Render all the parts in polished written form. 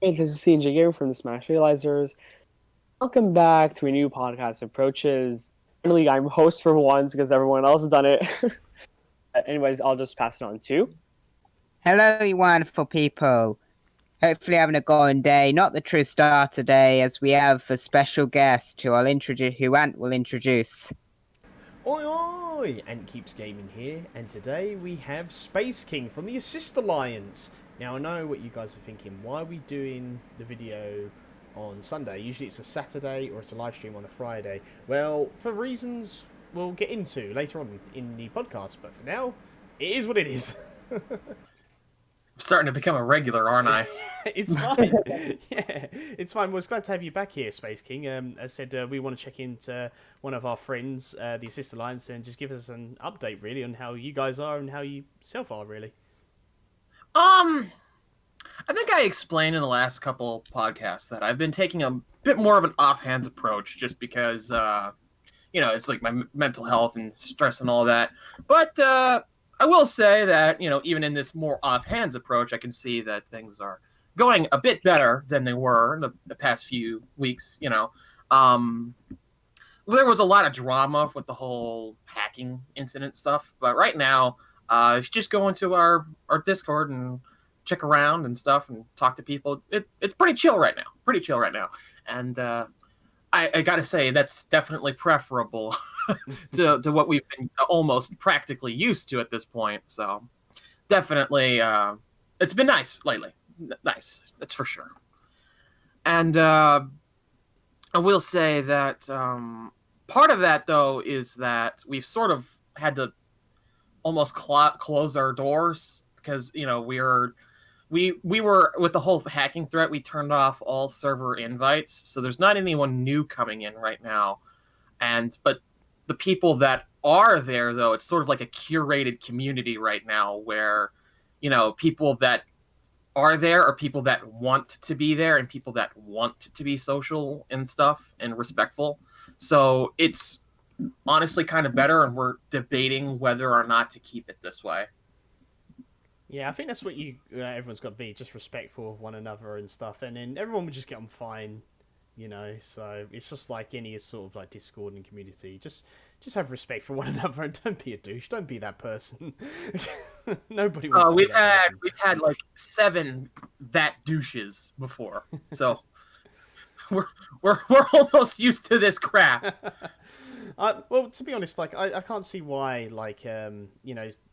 Hey, this is CJ here from the Smash Datalyzers. Welcome back to a new podcast approaches. Finally, I'm host for once because everyone else has done it. Anyways, I'll just pass it on to. Hello, you wonderful people. Hopefully having a golden day, not the true star today, as we have a special guest who Ant will introduce. Oi oi! AntKeepsGaming here, and today we have Space King from the Assist Alliance. Now I know what you guys are thinking, why are we doing the video on Sunday? Usually it's a Saturday or it's a live stream on a Friday. Well, for reasons we'll get into later on in the podcast, but for now, it is what it is. I'm starting to become a regular, aren't I? It's fine. Yeah, it's fine. Well, it's glad to have you back here, Space King. As I said, we want to check into one of our friends, the Assist Alliance, and just give us an update, really, on how you guys are and how you self are, really. I think I explained in the last couple podcasts that I've been taking a bit more of an offhand approach just because, it's like my mental health and stress and all that. But I will say that, even in this more offhand approach, I can see that things are going a bit better than they were in the past few weeks, There was a lot of drama with the whole hacking incident stuff, but right now, just go into our Discord and check around and stuff and talk to people. It's pretty chill right now. Pretty chill right now. And I got to say, that's definitely preferable to what we've been almost practically used to at this point. So definitely, it's been nice lately. Nice, that's for sure. And I will say that part of that, though, is that we've sort of had to almost close our doors because we were with the whole hacking threat. We turned off all server invites, so there's not anyone new coming in right now. But the people that are there, though, it's sort of like a curated community right now where people that are there are people that want to be there and people that want to be social and stuff and respectful. So it's honestly kind of better, and we're debating whether or not to keep it this way. Yeah, I think that's what everyone's got to be, just respectful of one another and stuff, and then everyone would just get on fine, So it's just like any sort of like Discord and community. Just have respect for one another and don't be a douche. Don't be that person. Nobody wants to be that person. We've had like 7 that douches before, so we're almost used to this crap. Well, to be honest, like I can't see why, like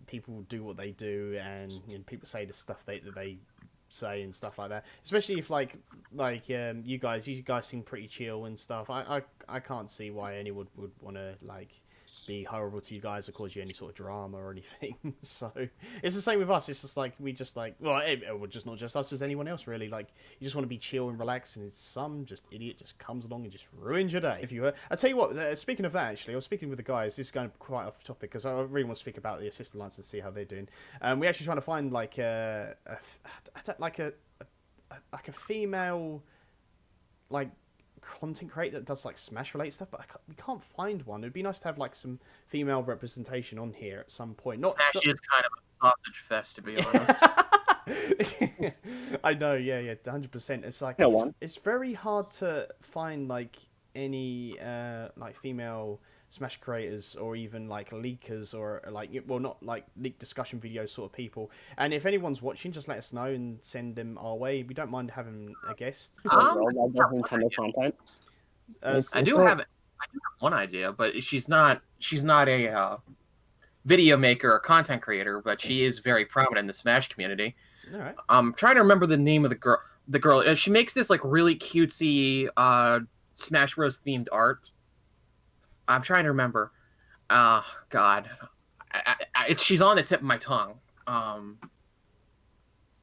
people do what they do, and people say the stuff that they say and stuff like that. Especially if like you guys seem pretty chill and stuff. I can't see why anyone would want to like be horrible to you guys or cause you any sort of drama or anything. So it's the same with us. It's just like we just like just not just us, as anyone else really. Like you just want to be chill and relax, and it's some just idiot just comes along and just ruins your day. If you I tell you what, speaking of that, actually, I was speaking with the guys. This is going quite off topic because I really want to speak about the Assist Alliance and see how they're doing. We're actually trying to find like a female like content creator that does like Smash related stuff, but we can't find one. It'd be nice to have like some female representation on here at some point. Smash is kind of a sausage fest, to be honest. I know, yeah, 100%. It's like it's very hard to find like any like female Smash creators or even like leakers or like not like leak discussion videos sort of people. And if anyone's watching, just let us know and send them our way. We don't mind having a guest. Content. I do have one idea, but she's not a video maker or content creator, but she is very prominent in the Smash community. All right. I'm trying to remember the name of the girl. She makes this like really cutesy Smash Bros themed art. I'm trying to remember. God, she's on the tip of my tongue.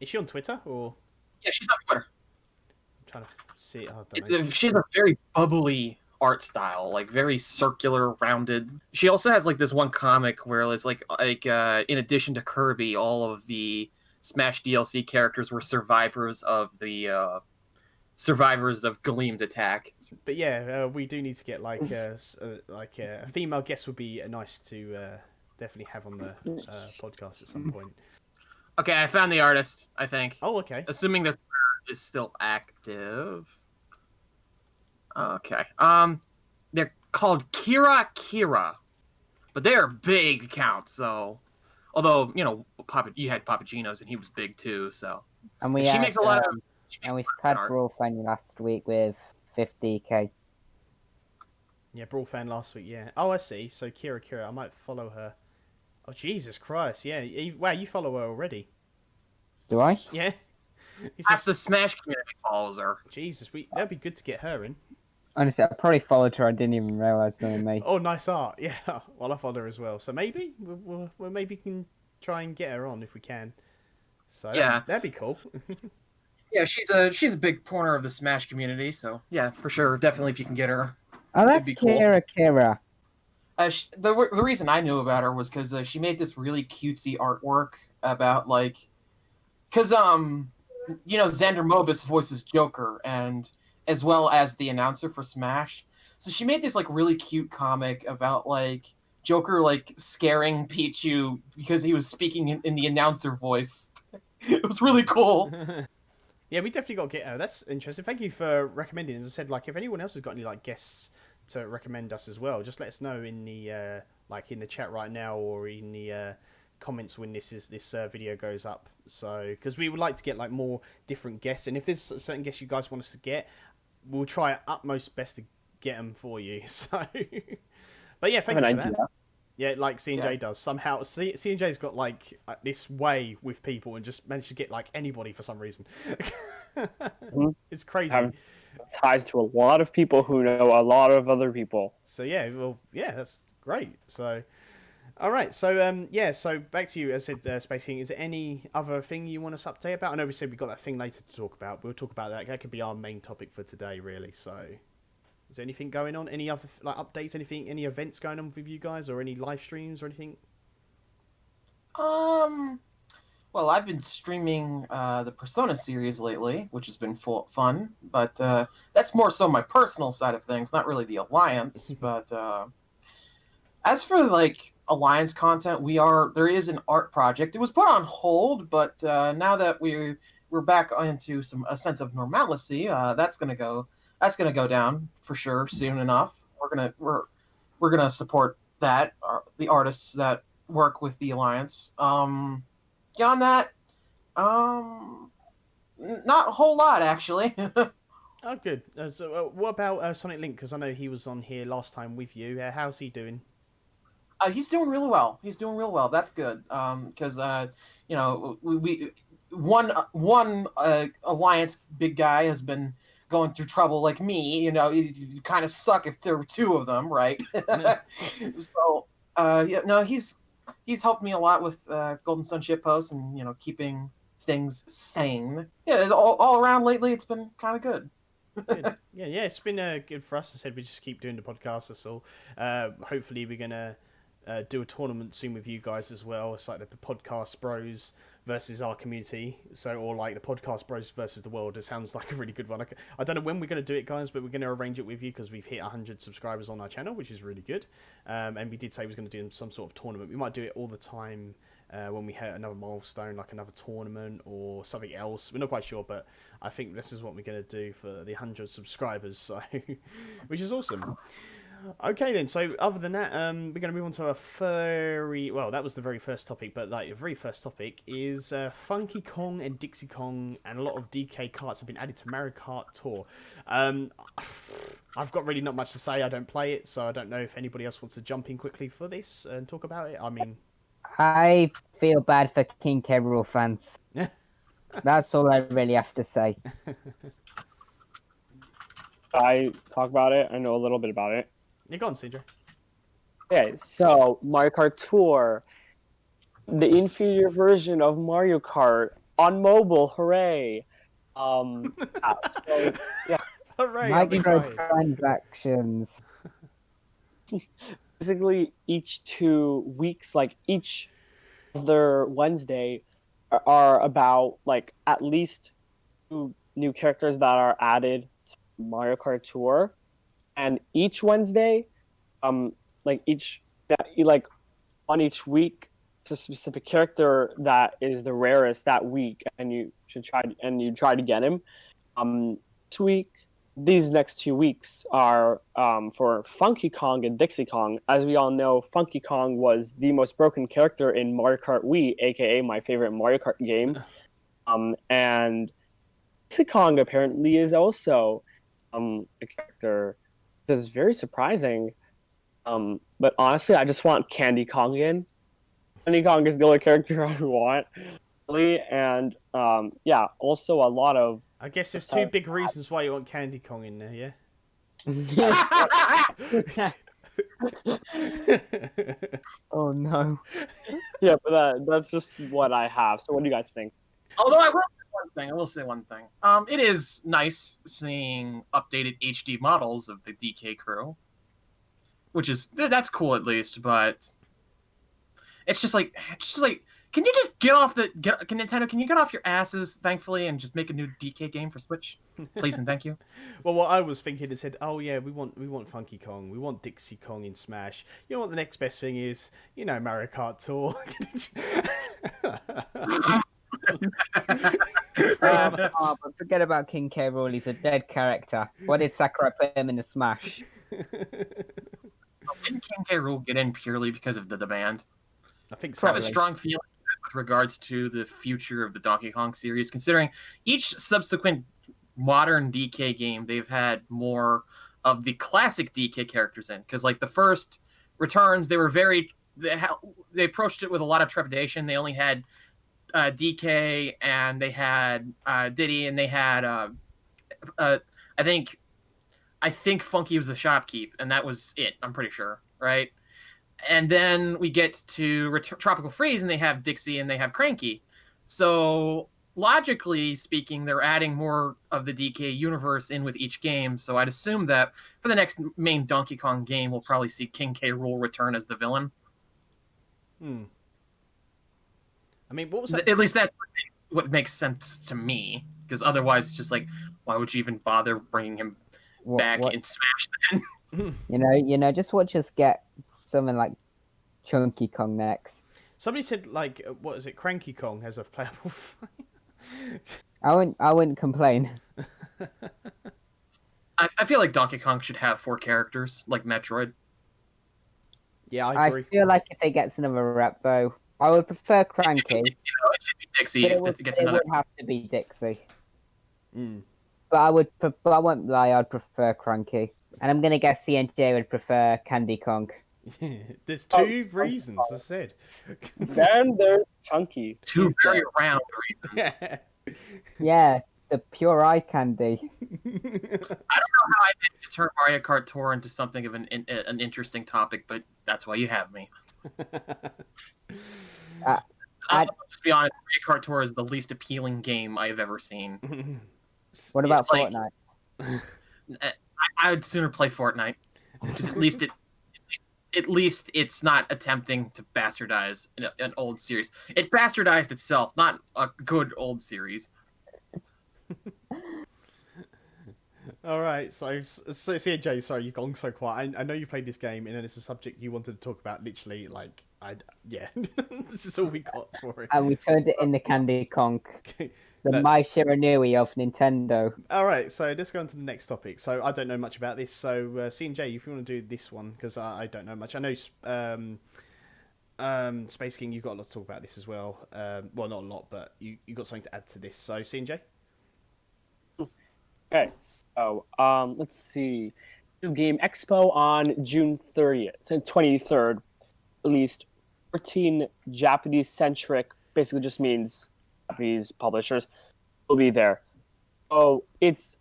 Is she on Twitter or? Yeah, she's on Twitter. I'm trying to see. She has a very bubbly art style, like very circular, rounded. She also has like this one comic where it's like in addition to Kirby, all of the Smash DLC characters were survivors of Galeem's attack. But yeah, we do need to get like a female guest would be nice to definitely have on the podcast at some point. Okay, I found the artist, I think. Oh, okay. Assuming that is still active. Okay. They're called Kira, but they are big accounts. So, although you had Papagino's and he was big too. So, And we she had, makes a lot of. and we've had Brawl Fan last week with 50k. Yeah, Brawl Fan last week, yeah. Oh, I see. So Kira, I might follow her. Oh, Jesus Christ, yeah. Wow, you follow her already. Do I? Yeah. Half the Smash community follows her. Jesus, that'd be good to get her in. Honestly, I probably followed her. I didn't even realise knowing me. Oh, nice art. Yeah, well, I follow her as well. So maybe we'll maybe can try and get her on if we can. So yeah, that'd be cool. Yeah, she's a big corner of the Smash community. So yeah, for sure, definitely if you can get her. Oh, that's be cool. Kira. The reason I knew about her was because she made this really cutesy artwork about because Xander Mobus voices Joker and as well as the announcer for Smash. So she made this really cute comic about Joker scaring Pichu because he was speaking in the announcer voice. It was really cool. Yeah, we definitely got to get her. That's interesting. Thank you for recommending. As I said, if anyone else has got any guests to recommend us as well, just let us know in the in the chat right now or in the comments when this video goes up. So because we would like to get more different guests, and if there's certain guests you guys want us to get, we'll try our utmost best to get them for you. So, but yeah, thank you for that. Yeah, C&J does. Somehow, C&J's got this way with people and just managed to get anybody for some reason. It's crazy. Have ties to a lot of people who know a lot of other people. So yeah, well, yeah, that's great. So, all right. So so back to you. As I said, Space King, is there any other thing you want us to update about? I know we said we got that thing later to talk about. We'll talk about that. That could be our main topic for today, really. So. Is there anything going on? Any other updates? Anything? Any events going on with you guys, or any live streams or anything? Well, I've been streaming the Persona series lately, which has been fun. But that's more so my personal side of things, not really the Alliance. But as for Alliance content, there is an art project. It was put on hold, but now that we're back into a sense of normalcy, that's gonna go down for sure soon enough. We're gonna support that the artists that work with the Alliance. Beyond that, not a whole lot actually. Oh, good. So, what about Sonic Link? Because I know he was on here last time with you. How's he doing? He's doing really well. That's good. Because we one Alliance big guy has been going through trouble like me, you kind of suck if there were two of them, right? So, he's helped me a lot with Golden Sun shitposts and keeping things sane. Yeah, all around lately, it's been kind of good. Good. Yeah, it's been good for us. I said we just keep doing the podcast. That's all. Hopefully, we're gonna do a tournament soon with you guys as well. It's the podcast bros versus our community, or the podcast bros versus the world. It sounds like a really good one. I don't know when we're going to do it, guys, but we're going to arrange it with you because we've hit 100 subscribers on our channel, which is really good. And we did say we was going to do some sort of tournament. We might do it all the time when we hit another milestone, another tournament or something else. We're not quite sure, but I think this is what we're going to do for the 100 subscribers, so which is awesome. Okay then, so other than that, we're going to move on to that was the very first topic, but the very first topic is Funky Kong and Dixie Kong, and a lot of DK carts have been added to Mario Kart Tour. I've got really not much to say. I don't play it, so I don't know if anybody else wants to jump in quickly for this and talk about it. I mean, I feel bad for King K. Rool fans. That's all I really have to say. I talk about it. I know a little bit about it. You're gone, CJ. Okay, so Mario Kart Tour, the inferior version of Mario Kart on mobile. Hooray! So, yeah. Hooray! Microtransactions. Basically, each 2 weeks, each other Wednesday, are about at least 2 new characters that are added to Mario Kart Tour. And each Wednesday, on each week, a specific character that is the rarest that week, and you try to get him. This week, these next 2 weeks are for Funky Kong and Dixie Kong. As we all know, Funky Kong was the most broken character in Mario Kart Wii, aka my favorite Mario Kart game. And Dixie Kong apparently is also a character that's very surprising. But honestly, I just want Candy Kong in. Candy Kong is the only character I want, really. And yeah, also a lot of. I guess there's two big reasons why you want Candy Kong in there, yeah? Oh no. Yeah, but that's just what I have. So what do you guys think? Although I will say one thing. It is nice seeing updated HD models of the DK crew, that's cool at least. But it's just like, can you just Nintendo? Can you get off your asses, thankfully, and just make a new DK game for Switch, please and thank you. Well, what I was thinking is, oh yeah, we want Funky Kong, we want Dixie Kong in Smash. You know what the next best thing is? Mario Kart Tour. But forget about King K. Rool. He's a dead character. What did Sakurai put him in the Smash? Didn't King K. Rool get in purely because of the demand? I think I so. have a strong feeling with regards to the future of the Donkey Kong series, considering each subsequent modern DK game, they've had more of the classic DK characters in. Because, like, the first Returns, they approached it with a lot of trepidation. They only had DK, and they had Diddy, and they had I think Funky was a shopkeep, and that was it. I'm pretty sure, right? And then we get to Tropical Freeze, and they have Dixie, and they have Cranky. So logically speaking, they're adding more of the DK universe in with each game. So I'd assume that for the next main Donkey Kong game, we'll probably see King K. Rool return as the villain. I mean, what was that? At least that's what makes sense to me. Because otherwise, it's just like, why would you even bother bringing him back in Smash then? Just watch us get something like Chunky Kong next. Somebody said, like, what is it? Cranky Kong has a playable fight. I wouldn't complain. I feel like Donkey Kong should have 4 characters, like Metroid. Yeah, I agree. I feel like if they get another rep, though, I would prefer Cranky. It should be Dixie if it gets another. It would have to be Dixie. Mm. But I won't lie, I'd prefer Cranky. And I'm gonna guess CNJ would prefer Candy Kong. There's 2 reasons, I said. Then there's Chunky. 2 very round reasons. Yeah, the pure eye candy. I don't know how I managed to turn Mario Kart Tour into something of an interesting topic, but that's why you have me. I'll just be honest, Mario Kart Tour is the least appealing game I have ever seen. What about Fortnite? I would sooner play Fortnite, because at least it's not attempting to bastardize an old series. It bastardized itself, not a good old series. All right, so CJ, sorry, you've gone so quiet. I know you played this game, and it's a subject you wanted to talk about. Literally, like, this is all we got for it. And we turned it into Candy Kong, Okay. the Mai Shiranui of Nintendo. All right, so let's go on to the next topic. So I don't know much about this. So C&J, if you want to do this one, because I don't know much. I know Space King, you've got a lot to talk about this as well. Well, not a lot, but you got something to add to this. So C&J. Okay, so let's see. New Game Expo on June 30th, 23rd, released 14 Japanese-centric, basically just means Japanese publishers will be there. So it's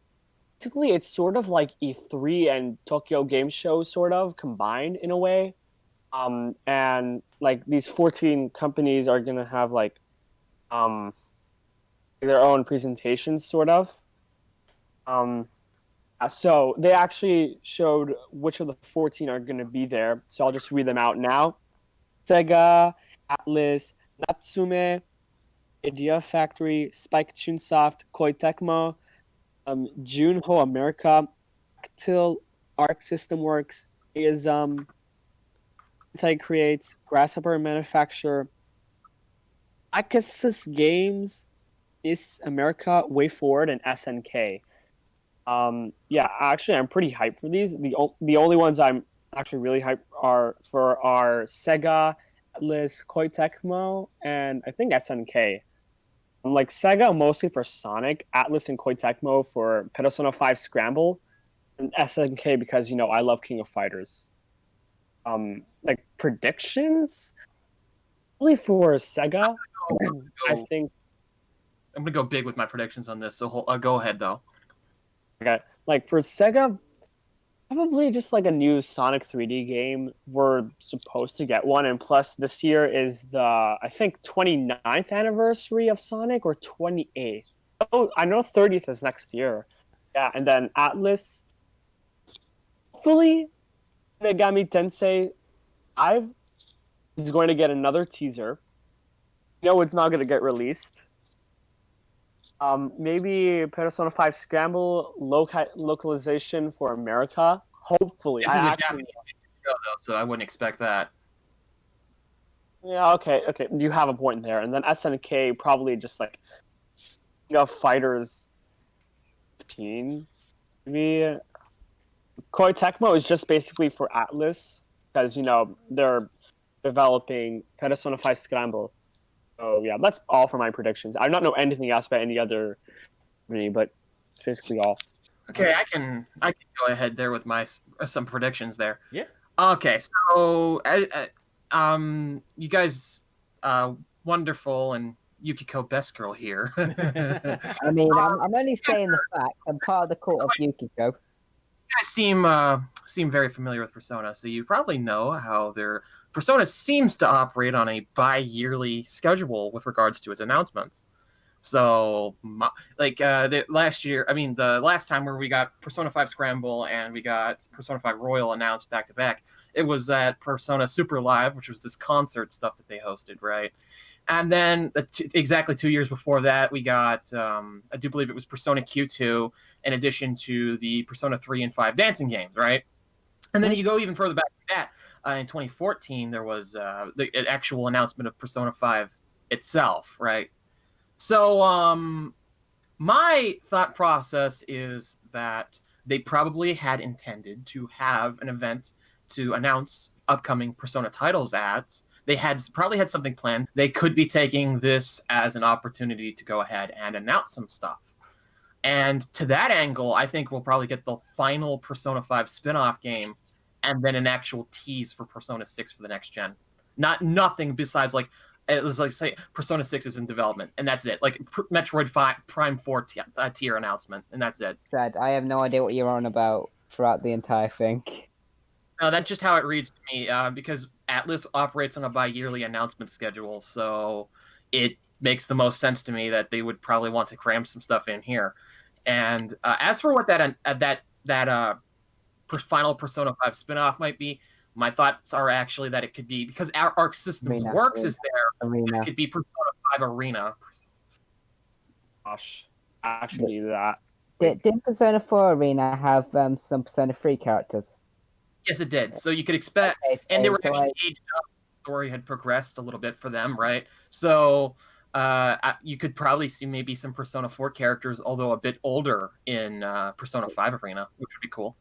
sort of like E3 and Tokyo Game Show sort of combined in a way. And like these 14 companies are gonna have like their own presentations sort of. So they actually showed which of the 14 are going to be there. So I'll just read them out now. Sega, Atlas, Natsume, Idea Factory, Spike Chunsoft, Koei Tecmo, Junho America, Actil, Arc System Works, Aizum, Anti Creates, Grasshopper Manufacturer, Akasis Games, Is America, Way Forward, and SNK. Yeah, actually, I'm pretty hyped for these. The only ones I'm actually really hyped are Sega, Atlas, Koei Tecmo, and I think SNK. Like Sega mostly for Sonic, Atlas and Koei Tecmo for Persona 5 Scramble, and SNK because I love King of Fighters. Like predictions, really for Sega, I Go- think. I'm gonna go big with my predictions on this. So go ahead though. Okay, like for Sega, probably just like a new Sonic 3D game. We're supposed to get one, and plus this year is the I think 29th anniversary of Sonic or 28th. Oh, I know 30th is next year. Yeah, and then Atlas. Hopefully, Megami Tensei 5 is going to get another teaser. No, it's not going to get released. Maybe Persona 5 Scramble localization for America. Hopefully, This is a Japanese show though, so I wouldn't expect that. Yeah, okay. You have a point there. And then SNK probably just like Fighters 15. Maybe Koei Tecmo is just basically for Atlas because they're developing Persona 5 Scramble. So yeah, that's all for my predictions. I don't know anything else about any other company, but it's basically all. Okay, I can go ahead there with my some predictions there. Yeah. Okay, so you guys, wonderful and Yukiko best girl here. I mean, I'm only saying the fact. I'm part of the cult of Yukiko. Guys seem very familiar with Persona, so you probably know how their Persona seems to operate on a bi-yearly schedule with regards to its announcements. So, the last time where we got Persona 5 Scramble and we got Persona 5 Royal announced back to back, it was at Persona Super Live, which was this concert stuff that they hosted, right? And then exactly 2 years before that, we got, I do believe it was Persona Q2, in addition to the Persona 3 and 5 dancing games, right? And then you go even further back than that. In 2014, there was the actual announcement of Persona 5 itself, right? So, my thought process is that they probably had intended to have an event to announce upcoming Persona titles at. They probably had something planned. They could be taking this as an opportunity to go ahead and announce some stuff. And to that angle, I think we'll probably get the final Persona 5 spin-off game and then an actual tease for Persona 6 for the next gen. Nothing besides it was like say Persona 6 is in development and that's it. Like Metroid 5 Prime 4 tier announcement and that's it. Sad. I have no idea what you're on about throughout the entire thing. No, that's just how it reads to me because Atlas operates on a bi-yearly announcement schedule, so it makes the most sense to me that they would probably want to cram some stuff in here. And as for what that final Persona 5 spinoff might be, my thoughts are actually that it could be because our Arc Systems Works is there. It could be Persona 5 Arena. Gosh, I actually need that. Didn't Persona 4 Arena have some Persona 3 characters? Yes, it did. So you could expect, and they were actually aged up. The story had progressed a little bit for them, right? So you could probably see maybe some Persona 4 characters, although a bit older in Persona 5 Arena, which would be cool.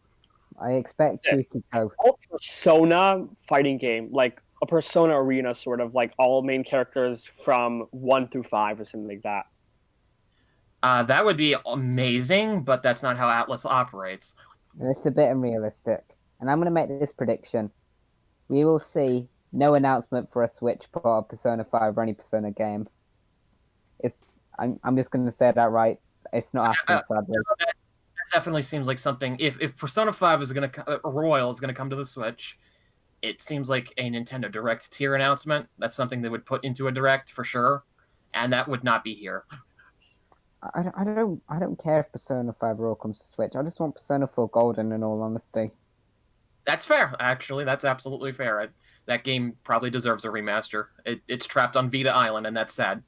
I expect you to go. Persona fighting game, like a Persona Arena, sort of like all main characters from 1 through 5 or something like that. That would be amazing, but that's not how Atlas operates. It's a bit unrealistic. And I'm going to make this prediction. We will see no announcement for a Switch port of Persona 5 or any Persona game. I'm just going to say that right. It's not happening, sadly. That definitely seems like something. If Persona 5 is going to Royal is going to come to the Switch, it seems like a Nintendo Direct tier announcement. That's something they would put into a Direct for sure, and that would not be here. I don't care if Persona 5 Royal comes to Switch. I just want Persona 4 Golden, in all honesty. That's fair, actually. That's absolutely fair. That game probably deserves a remaster. It's trapped on Vita Island, and that's sad.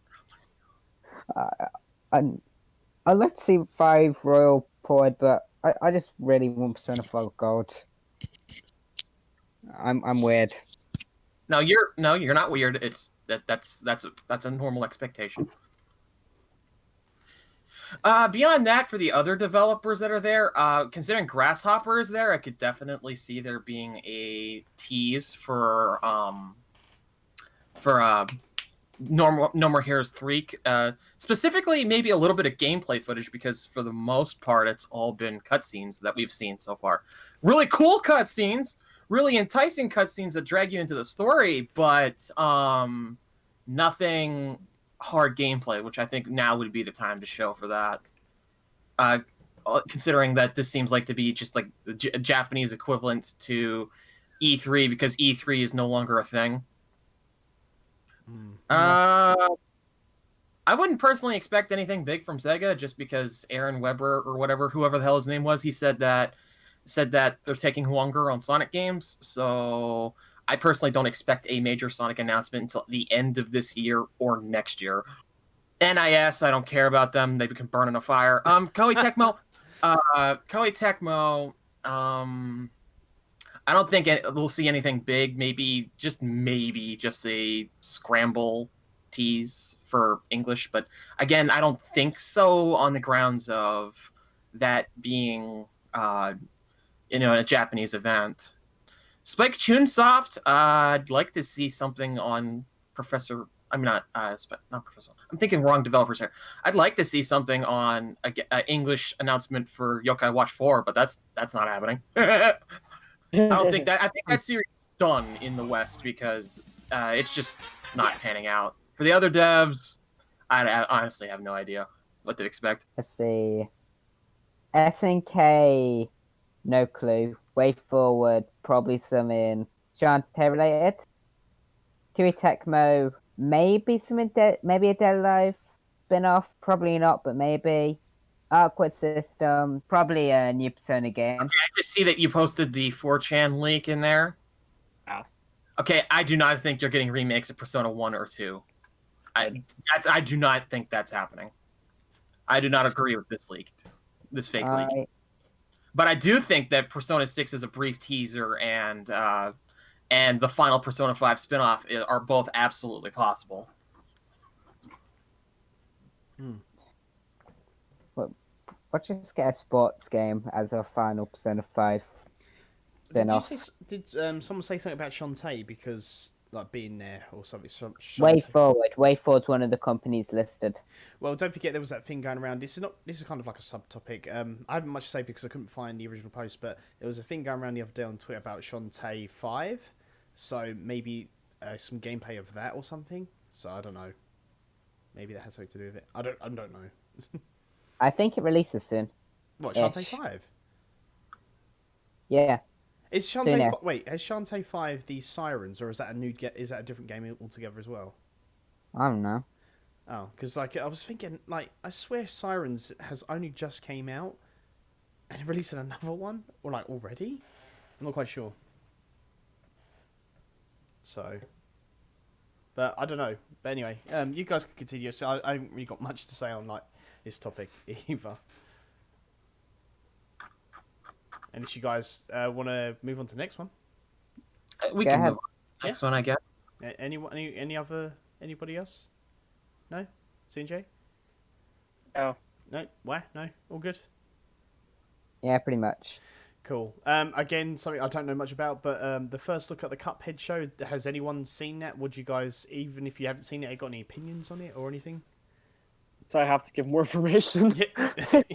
Let's see 5 Royal ported, but I just really want Persona 4 Gold. I'm weird. No, you're not weird. That's a normal expectation. Beyond that, for the other developers that are there, considering Grasshopper is there, I could definitely see there being a tease for No More Heroes 3. Specifically, maybe a little bit of gameplay footage, because for the most part, it's all been cutscenes that we've seen so far. Really cool cutscenes, really enticing cutscenes that drag you into the story, but nothing hard gameplay, which I think now would be the time to show for that. Considering that this seems like to be just like the Japanese equivalent to E3, because E3 is no longer a thing. I wouldn't personally expect anything big from Sega, just because Aaron Weber or whoever the hell his name was, he said that they're taking longer on Sonic games. So I personally don't expect a major Sonic announcement until the end of this year or next year. NIS, I don't care about them. They can burn in a fire. Koei Tecmo, I don't think we'll see anything big. Maybe just a scramble tease for English. But again, I don't think so, on the grounds of that being, a Japanese event. Spike Chunsoft, I'd like to see something on Professor. I'm not Professor. I'm thinking wrong developers here. I'd like to see something on an English announcement for Yokai Watch 4, but that's not happening. I think that series is done in the West, because it's just not panning out. For the other devs, I honestly have no idea what to expect. Let's see. SNK, no clue. Way Forward, probably something Shantae related. Koei Tecmo, maybe something, maybe a Dead Life spin-off. Probably not, but maybe. Awkward System, probably a new Persona game. Okay, I just see that you posted the 4chan link in there. Yeah. Okay, I do not think you're getting remakes of Persona 1 or 2. I do not think that's happening. I do not agree with this leak. This fake leak. But I do think that Persona 6 is a brief teaser, and the final Persona 5 spinoff are both absolutely possible. Let's just get a sports game as a final Persona 5 spin-off. Did someone say something about Shantae, because like being there or something? Way Forward's one of the companies listed. Well, don't forget there was that thing going around. This is kind of like a subtopic. I haven't much to say because I couldn't find the original post, but there was a thing going around the other day on Twitter about Shantae 5. So maybe some gameplay of that or something. So I don't know. Maybe that has something to do with it. I don't know. I think it releases soon. What, Shantae 5? Yeah. Is Shantae wait, has Shantae 5 these sirens, or is that a different game altogether as well? I don't know. Oh, because like I was thinking, like I swear Sirens has only just came out and releasing another one, or like already. I'm not quite sure. So, but I don't know. But anyway, you guys can continue. So I haven't really got much to say on like this topic either. Unless you guys want to move on to the next one. We can move on to the next one, I guess. Anybody else? No? CJ? No. No? Why? No? All good? Yeah, pretty much. Cool. Again, something I don't know much about, but the first look at the Cuphead show, has anyone seen that? Would you guys, even if you haven't seen it, got any opinions on it or anything? So I have to give more information. Yeah.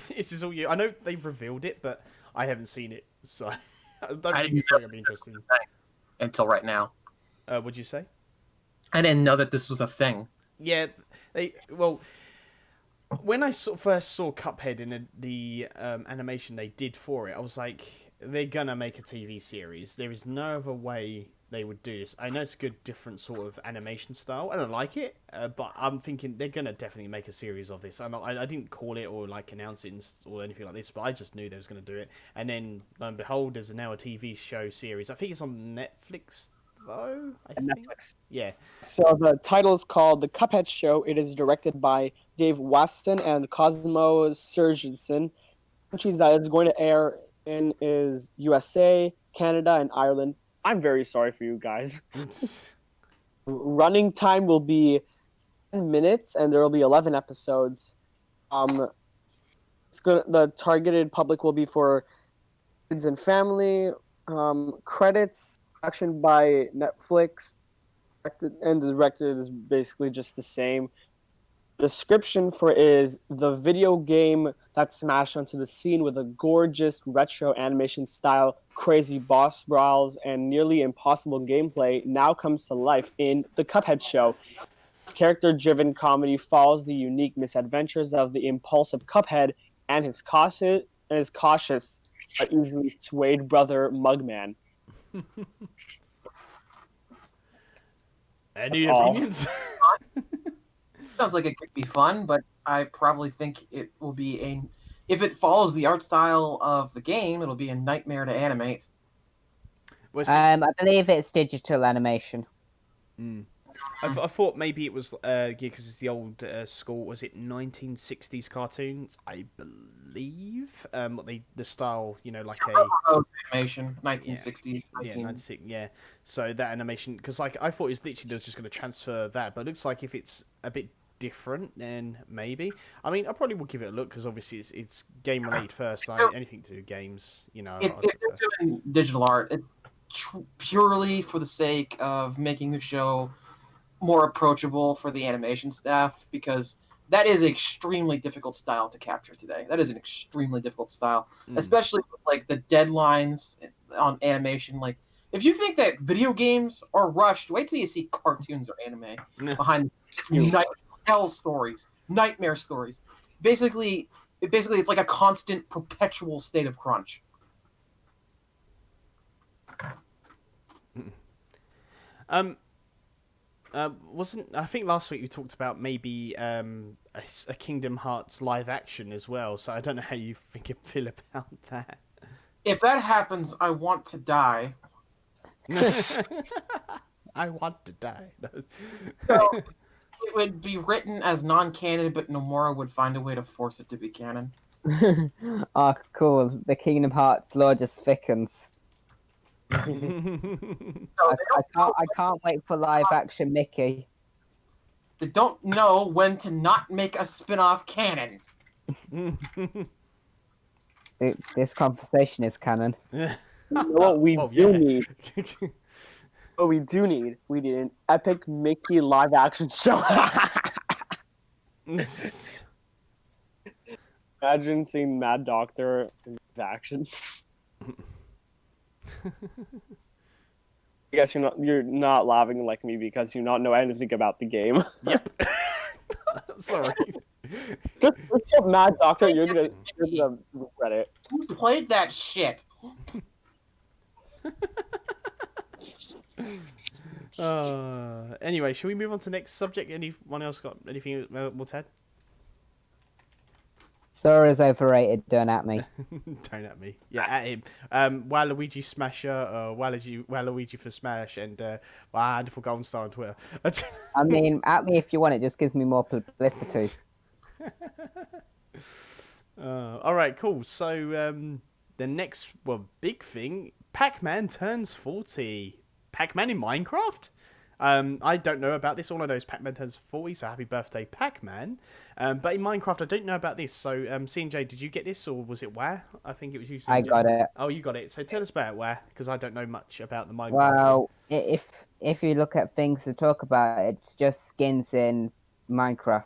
This is all you. I know they've revealed it, but I haven't seen it, so I don't think it's going to be interesting. Until right now. What'd you say? I didn't know that this was a thing. Yeah, when I first saw Cuphead in the animation they did for it, I was like, they're gonna make a TV series. There is no other way they would do this. I know it's a good, different sort of animation style, and I like it, but I'm thinking they're gonna definitely make a series of this. I didn't call it or like announce it or anything like this, but I just knew they was gonna do it. And then, lo and behold, there's now a TV show series. I think it's on Netflix. Netflix. Yeah. So the title is called The Cuphead Show. It is directed by Dave Waston and Cosmo Surgenson. Countries that it's going to air in is USA, Canada, and Ireland. I'm very sorry for you guys. Running time will be 10 minutes, and there will be 11 episodes. The targeted public will be for kids and family. Credits action by Netflix, and the directed is basically just the same. Description for is the video game that smashed onto the scene with a gorgeous retro animation style, crazy boss brawls, and nearly impossible gameplay now comes to life in The Cuphead Show. This character-driven comedy follows the unique misadventures of the impulsive Cuphead and his cautious but easily swayed brother Mugman. Any That's all. opinions? Sounds like it could be fun, but I probably think it will be if it follows the art style of the game, it'll be a nightmare to animate. I believe it's digital animation. I thought maybe it was because it's the old school. Was it 1960s cartoons? I believe. The style, like a animation, 1960s. yeah, 96. Yeah. So that animation, because I thought it was literally just going to transfer that, but it looks like if it's a bit different, then maybe. I mean, I probably will give it a look because obviously it's game related first. Anything to do with games, If they're doing digital art, it's purely for the sake of making the show more approachable for the animation staff, because that is an extremely difficult style to capture today. That is an extremely difficult style, especially with, like, the deadlines on animation. Like, if you think that video games are rushed, wait till you see cartoons or anime behind nightmare stories. Basically, it's like a constant, perpetual state of crunch. I think last week we talked about maybe a Kingdom Hearts live action as well, so I don't know how you feel about that. If that happens, I want to die. I want to die. So, it would be written as non-canon, but Nomura would find a way to force it to be canon. Oh, cool. The Kingdom Hearts lore just thickens. I can't wait for live action Mickey. They don't know when to not make a spin-off canon. This conversation is canon. You know what we need? What we do need? We need an epic Mickey live action show. Imagine seeing Mad Doctor in action. I guess you're not laughing like me because you not know anything about the game. Yep. Sorry. Just look up Mad Doctor. You're gonna regret it. Who played that shit? Anyway, should we move on to the next subject? Anyone else got anything more to add? Sora's overrated, don't at me. Don't at me. Yeah, at him. WAHluigi Smasher, WAHluigi for Smash, and WAHderfulGoldenStar on Twitter. I mean, at me if you want, it just gives me more publicity. Alright, cool. So, the next, big thing, Pac-Man turns 40. Pac-Man in Minecraft? I don't know about this. All I know is Pac-Man turns 40, so happy birthday, Pac-Man. But in Minecraft, I don't know about this. So, CNJ, did you get this, or was it WAH? I think it was you. I got it. Oh, you got it. So tell us about WAH, because I don't know much about the Minecraft. Well, if you look at things to talk about, it's just skins in Minecraft.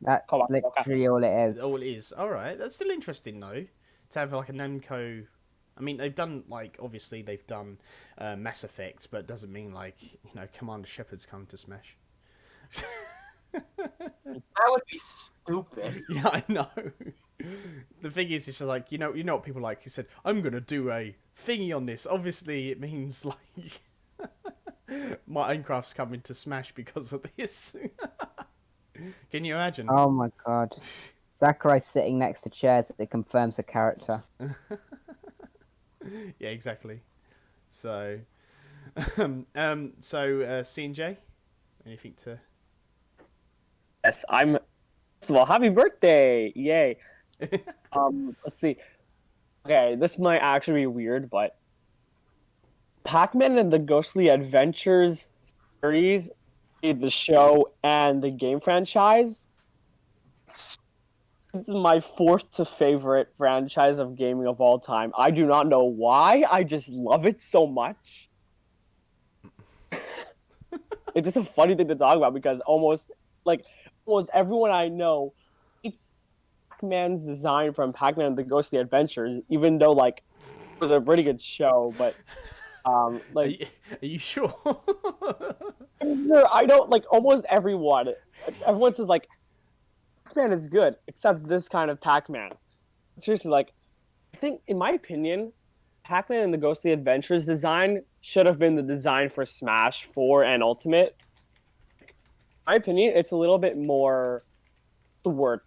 That's literally all it is. All it is. All right. That's still interesting, though, to have like a Namco. I mean, they've done, like, obviously they've done Mass Effect, but it doesn't mean, like, Commander Shepard's come to Smash. That would be stupid. Yeah, I know. The thing is, it's like, you know what people like? He said, I'm going to do a thingy on this. Obviously, it means, like, Minecraft's coming to Smash because of this. Can you imagine? Oh my god. Sakurai sitting next to chairs that confirms a character. Yeah, exactly. So, CNJ, anything to? Yes, First of all, happy birthday! Yay. Let's see. Okay, this might actually be weird, but Pac-Man and the Ghostly Adventures series, the show and the game franchise, it's my fourth to favorite franchise of gaming of all time. I do not know why. I just love it so much. It's just a funny thing to talk about because almost everyone I know hates Pac-Man's design from Pac-Man and the Ghostly Adventures, even though it was a pretty good show, but Are you sure? I'm sure I don't almost everyone. Everyone says Pac-Man is good, except this kind of Pac-Man. Seriously, I think in my opinion, Pac-Man and the Ghostly Adventures design should have been the design for Smash 4 and Ultimate. In my opinion, it's a little bit more more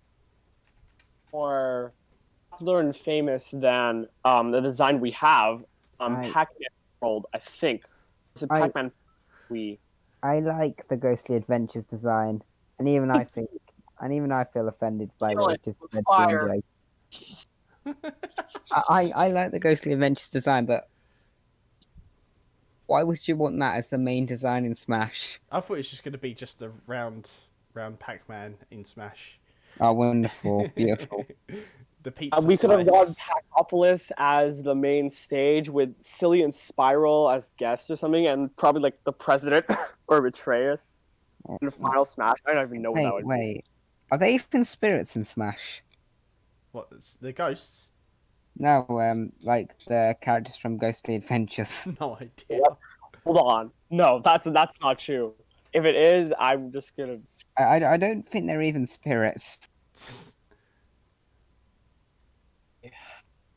popular and famous than the design we have Pac-Man World, I think. It's Pac-Man Wii. I like the Ghostly Adventures design, and even I feel offended by what it just said to MJ. I like the Ghostly Adventures design, but why would you want that as the main design in Smash? I thought it was just going to be just a round Pac-Man in Smash. Oh, wonderful, beautiful. The pizza we could have gone slice. Pacopolis as the main stage with Silly and Spiral as guests or something, and probably the president or Betrayus in the final Smash. I don't even know what that would be. Wait. Are they even spirits in Smash? What, the ghosts? No, like the characters from Ghostly Adventures. No idea. Hold on. No, that's not true. If it is, I'm just gonna. I don't think they're even spirits.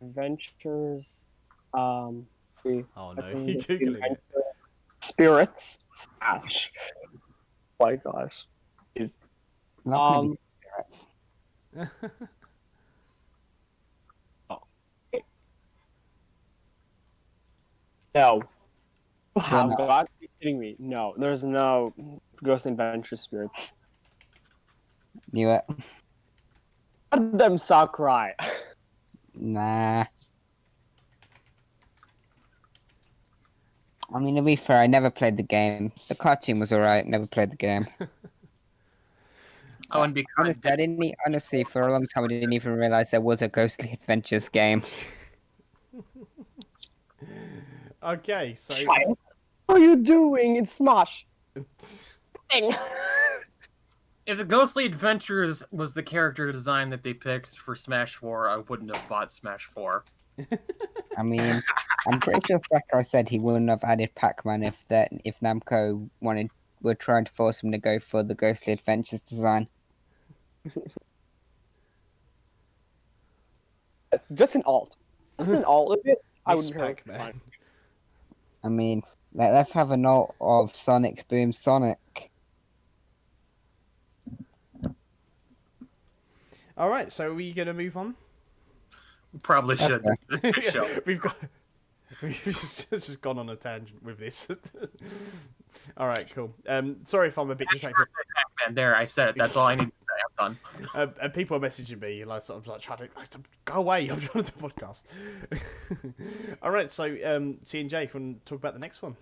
Adventures. Oh no, you're googling it. Spirits Smash. Oh my gosh. Is Not gonna be spirits. no. Why not? God, are you kidding me? No, there's no Ghost Adventure Spirits. Knew it. None of them Sakurai. Nah. I mean, to be fair, I never played the game. The cartoon was alright, never played the game. Oh, and because Honestly, for a long time, I didn't even realize there was a Ghostly Adventures game. Okay, so What are you doing in Smash? Dang. if the Ghostly Adventures was the character design that they picked for Smash 4, I wouldn't have bought Smash 4. I mean, I'm pretty sure Sakurai said he wouldn't have added Pac-Man if Namco were trying to force him to go for the Ghostly Adventures design. Just an alt. Just an alt of it. I Miss would hurt. Pac-Man. I mean, let's have a note of Sonic Boom Sonic. All right, so are we gonna move on? Probably That's should. Yeah, we've just gone on a tangent with this. All right, cool. Sorry if I'm a bit distracted. Pac-Man, there, I said it. That's all I need to say. I'm done. And people are messaging me, sort of trying to go away. I'm trying to do a podcast. All right, so C&J, if you want to talk about the next one?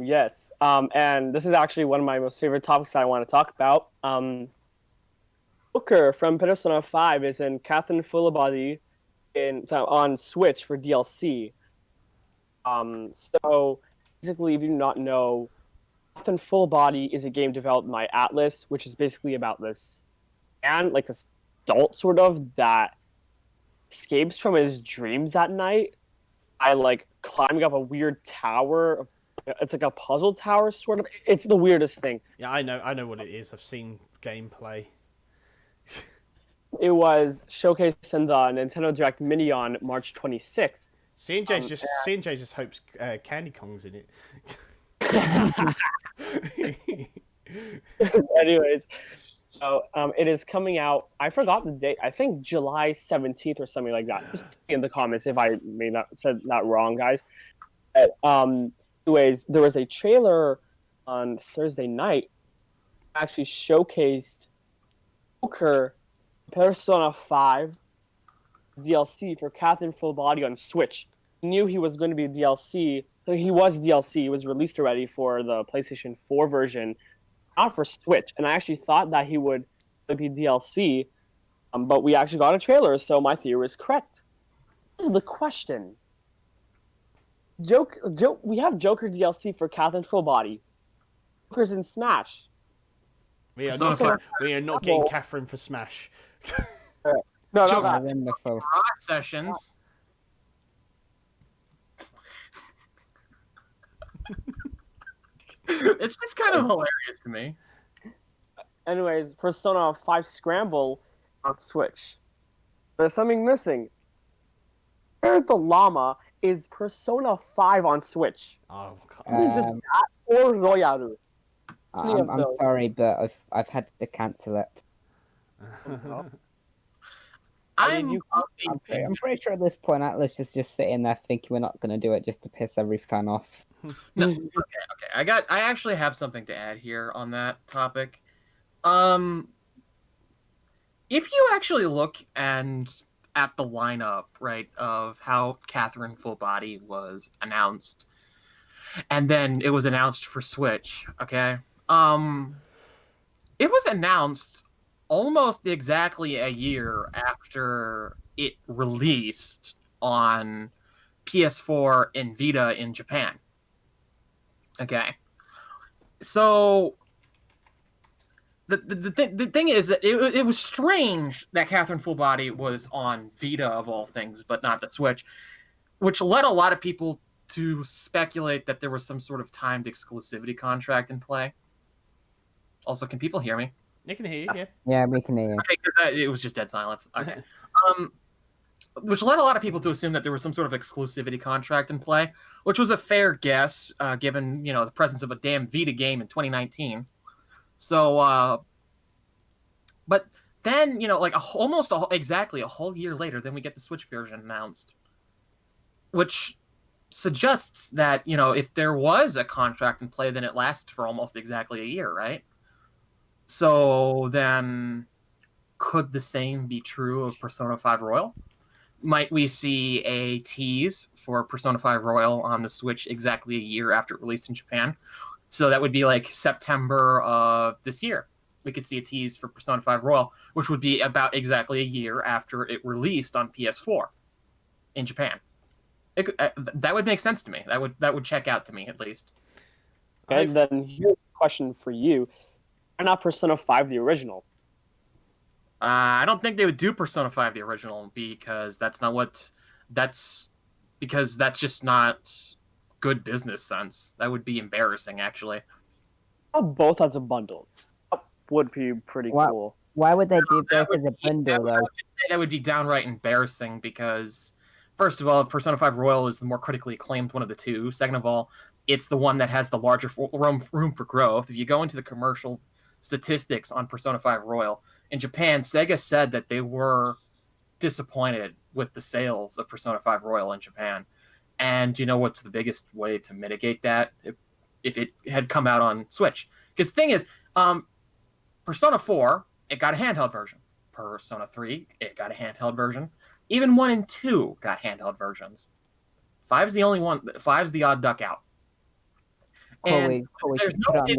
Yes. And this is actually one of my most favorite topics I want to talk about. Booker from Persona 5 is in Catherine Fullbody on Switch for DLC. So basically, if you do not know, Catherine Fullbody is a game developed by Atlas, which is basically about this man, this adult sort of, that escapes from his dreams at night by climbing up a weird tower. It's like a puzzle tower sort of. It's the weirdest thing. Yeah, I know what it is. I've seen gameplay. It was showcased in the Nintendo Direct Mini on March 26th. C&J just hopes Candy Kong's in it. Anyways, so it is coming out. I forgot the date. I think July 17th or something like that. Just in the comments if I may not said that wrong, guys. Anyways, there was a trailer on Thursday night. Actually showcased Joker Persona 5 DLC for Catherine Fullbody on Switch. knew he was going to be DLC. So he was DLC. He was released already for the PlayStation 4 version, not for Switch. And I actually thought that he would be DLC, but we actually got a trailer, so my theory was correct. This is the question. We have Joker DLC for Catherine Full Body. Joker's in Smash. We are So- not, we are not getting Well- Catherine for Smash. No, Joker- not that. Wonderful. Rock sessions. It's just kind of hilarious to me. Anyways, Persona 5 Scramble on Switch. There's something missing. Where the llama is Persona 5 on Switch? Oh, God. Just that or Royaru. I'm sorry, but I've had to cancel it. I'm you- of the I'm pretty sure at this point Atlas is just sitting there thinking we're not going to do it just to piss every fan off. No, okay. I actually have something to add here on that topic. If you actually look at the lineup, right, of how Catherine Full Body was announced, and then it was announced for Switch, okay? It was announced almost exactly a year after it released on PS4 and Vita in Japan. Okay. So the thing is that it was strange that Catherine Full Body was on Vita of all things, but not the Switch, which led a lot of people to speculate that there was some sort of timed exclusivity contract in play. Also, can people hear me? They can hear you, yeah. Yeah, we can hear you. Okay, because it was just dead silence. Okay. Which led a lot of people to assume that there was some sort of exclusivity contract in play, which was a fair guess, given the presence of a damn Vita game in 2019. So, but then exactly a whole year later, then we get the Switch version announced, which suggests that if there was a contract in play, then it lasted for almost exactly a year, right? So then, could the same be true of Persona 5 Royal? Might we see a tease for Persona 5 Royal on the Switch exactly a year after it released in Japan? So that would be like September of this year. We could see a tease for Persona 5 Royal, which would be about exactly a year after it released on PS4 in Japan. That would make sense to me. That would check out to me, at least. And then here's a question for you. Why not Persona 5 the original? I don't think they would do Persona 5 the original because that's just not good business sense. That would be embarrassing, actually. Both as a bundle. That would be pretty What? cool. Why would they do That both as would a bundle, though? That would be downright embarrassing because, first of all, Persona 5 Royal is the more critically acclaimed one of the two. Second of all, it's the one that has the larger room for growth. If you go into the commercial statistics on Persona 5 Royal, in Japan, Sega said that they were disappointed with the sales of Persona 5 Royal in Japan. And you know what's the biggest way to mitigate that? If it had come out on Switch. Because the thing is, Persona 4, it got a handheld version. Persona 3, it got a handheld version. Even 1 and 2 got handheld versions. 5's the only one. 5's the odd duck out. And there's no way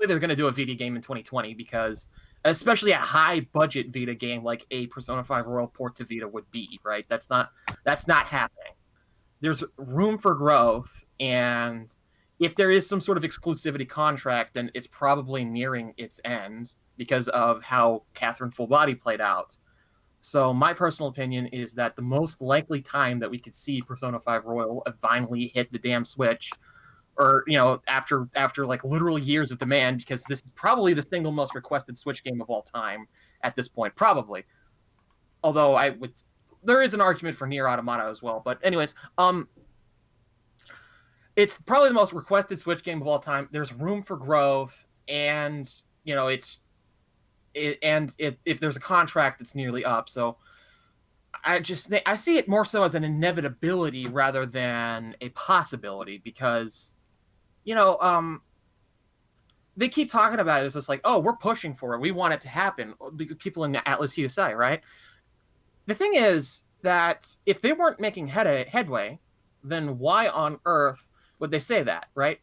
they're going to do a Vita game in 2020 because, especially a high-budget Vita game like a Persona 5 Royal port to Vita would be, right? That's not happening. There's room for growth, and if there is some sort of exclusivity contract, then it's probably nearing its end because of how Catherine Full Body played out. So my personal opinion is that the most likely time that we could see Persona 5 Royal finally hit the damn Switch, or after like literal years of demand, because this is probably the single most requested Switch game of all time at this point, probably. Although there is an argument for Nier Automata as well. But anyways, it's probably the most requested Switch game of all time. There's room for growth, and if there's a contract, it's nearly up. So I see it more so as an inevitability rather than a possibility because, they keep talking about it. It's just like, oh, we're pushing for it. We want it to happen. The people in Atlas USA, right? The thing is, that if they weren't making headway, then why on earth would they say that, right?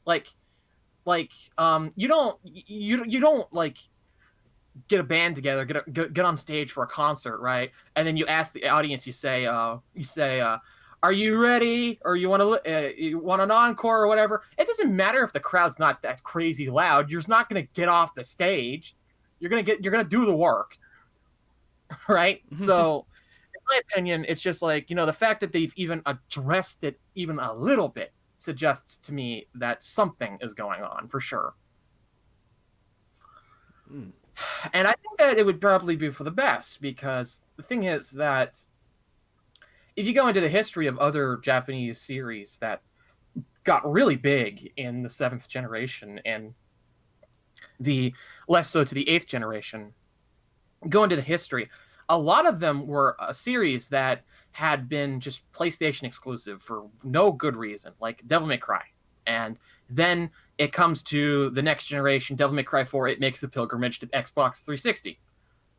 Like, you don't like get a band together, get on stage for a concert, right? And then you ask the audience, you say, are you ready? Or you want an encore or whatever? It doesn't matter if the crowd's not that crazy loud. You're just not going to get off the stage. You're going to do the work, right? So, in my opinion, it's just like, the fact that they've even addressed it even a little bit suggests to me that something is going on for sure. And I think that it would probably be for the best, because the thing is that if you go into the history of other Japanese series that got really big in the 7th generation and the less so to the 8th generation, go into the history, a lot of them were a series that had been just PlayStation exclusive for no good reason, like Devil May Cry. And then it comes to the next generation, Devil May Cry 4, it makes the pilgrimage to Xbox 360.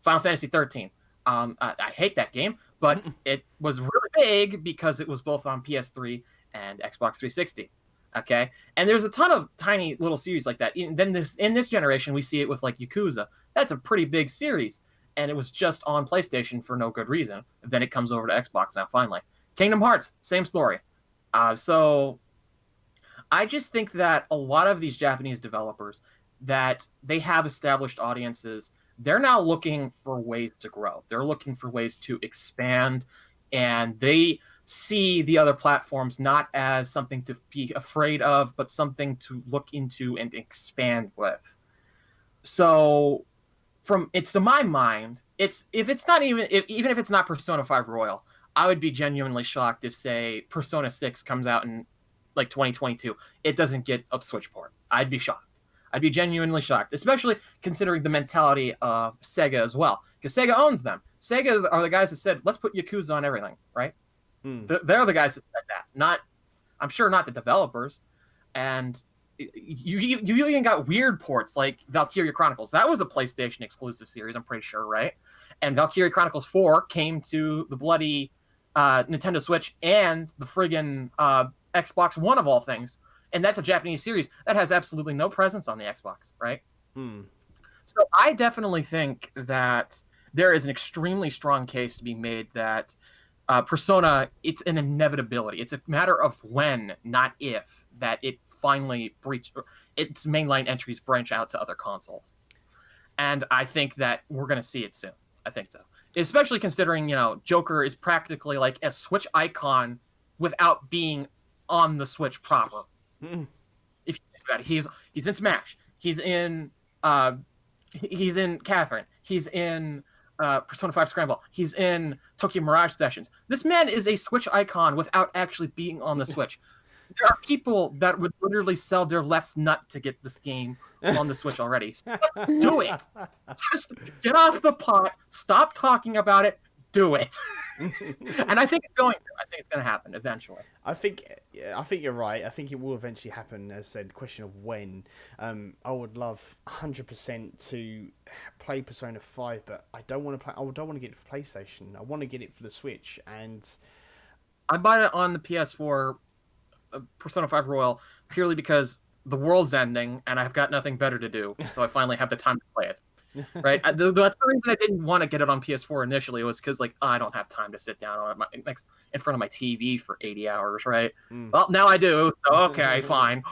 Final Fantasy 13. I hate that game, but it was really big because it was both on PS3 and Xbox 360. Okay? And there's a ton of tiny little series like that. And then in this generation, we see it with like Yakuza. That's a pretty big series. And it was just on PlayStation for no good reason. Then it comes over to Xbox now, finally. Kingdom Hearts, same story. So I just think that a lot of these Japanese developers, that they have established audiences, they're now looking for ways to grow. They're looking for ways to expand, and they see the other platforms not as something to be afraid of, but something to look into and expand with. So to my mind, even if it's not Persona 5 Royal, I would be genuinely shocked if, say, Persona 6 comes out in like 2022, it doesn't get a Switch port. I'd be shocked. I'd be genuinely shocked, especially considering the mentality of Sega as well, because Sega owns them. Sega are the guys that said, let's put Yakuza on everything, right? They're the guys that said that. I'm sure not the developers. And you even got weird ports like Valkyria Chronicles. That was a PlayStation exclusive series, I'm pretty sure, right? And Valkyria Chronicles 4 came to the bloody Nintendo Switch and the friggin' Xbox One of all things. And that's a Japanese series that has absolutely no presence on the Xbox, right? So I definitely think that there is an extremely strong case to be made that Persona, it's an inevitability. It's a matter of when, not if, that it finally its mainline entries branch out to other consoles. And I think that we're going to see it soon. I think so. Especially considering, Joker is practically like a Switch icon without being on the Switch proper. If you think about it, he's in Smash. He's in Catherine. He's in Persona 5 Scramble. He's in Tokyo Mirage Sessions. This man is a Switch icon without actually being on the Switch. There are people that would literally sell their left nut to get this game on the Switch already. So just do it. Just get off the pot. Stop talking about it. Do it. And I think it's going to. I think it's going to happen eventually. I think you're right. I think it will eventually happen. As I said, the question of when. I would love 100% to play Persona 5, but I don't want to play. I don't want to get it for PlayStation. I want to get it for the Switch, and I bought it on the PS4, Persona 5 Royal, purely because the world's ending and I've got nothing better to do. So I finally have the time to play it. Right, that's the reason I didn't want to get it on PS4 initially, was because I don't have time to sit down in front of my TV for 80 hours, right? Well, now I do, so okay, fine.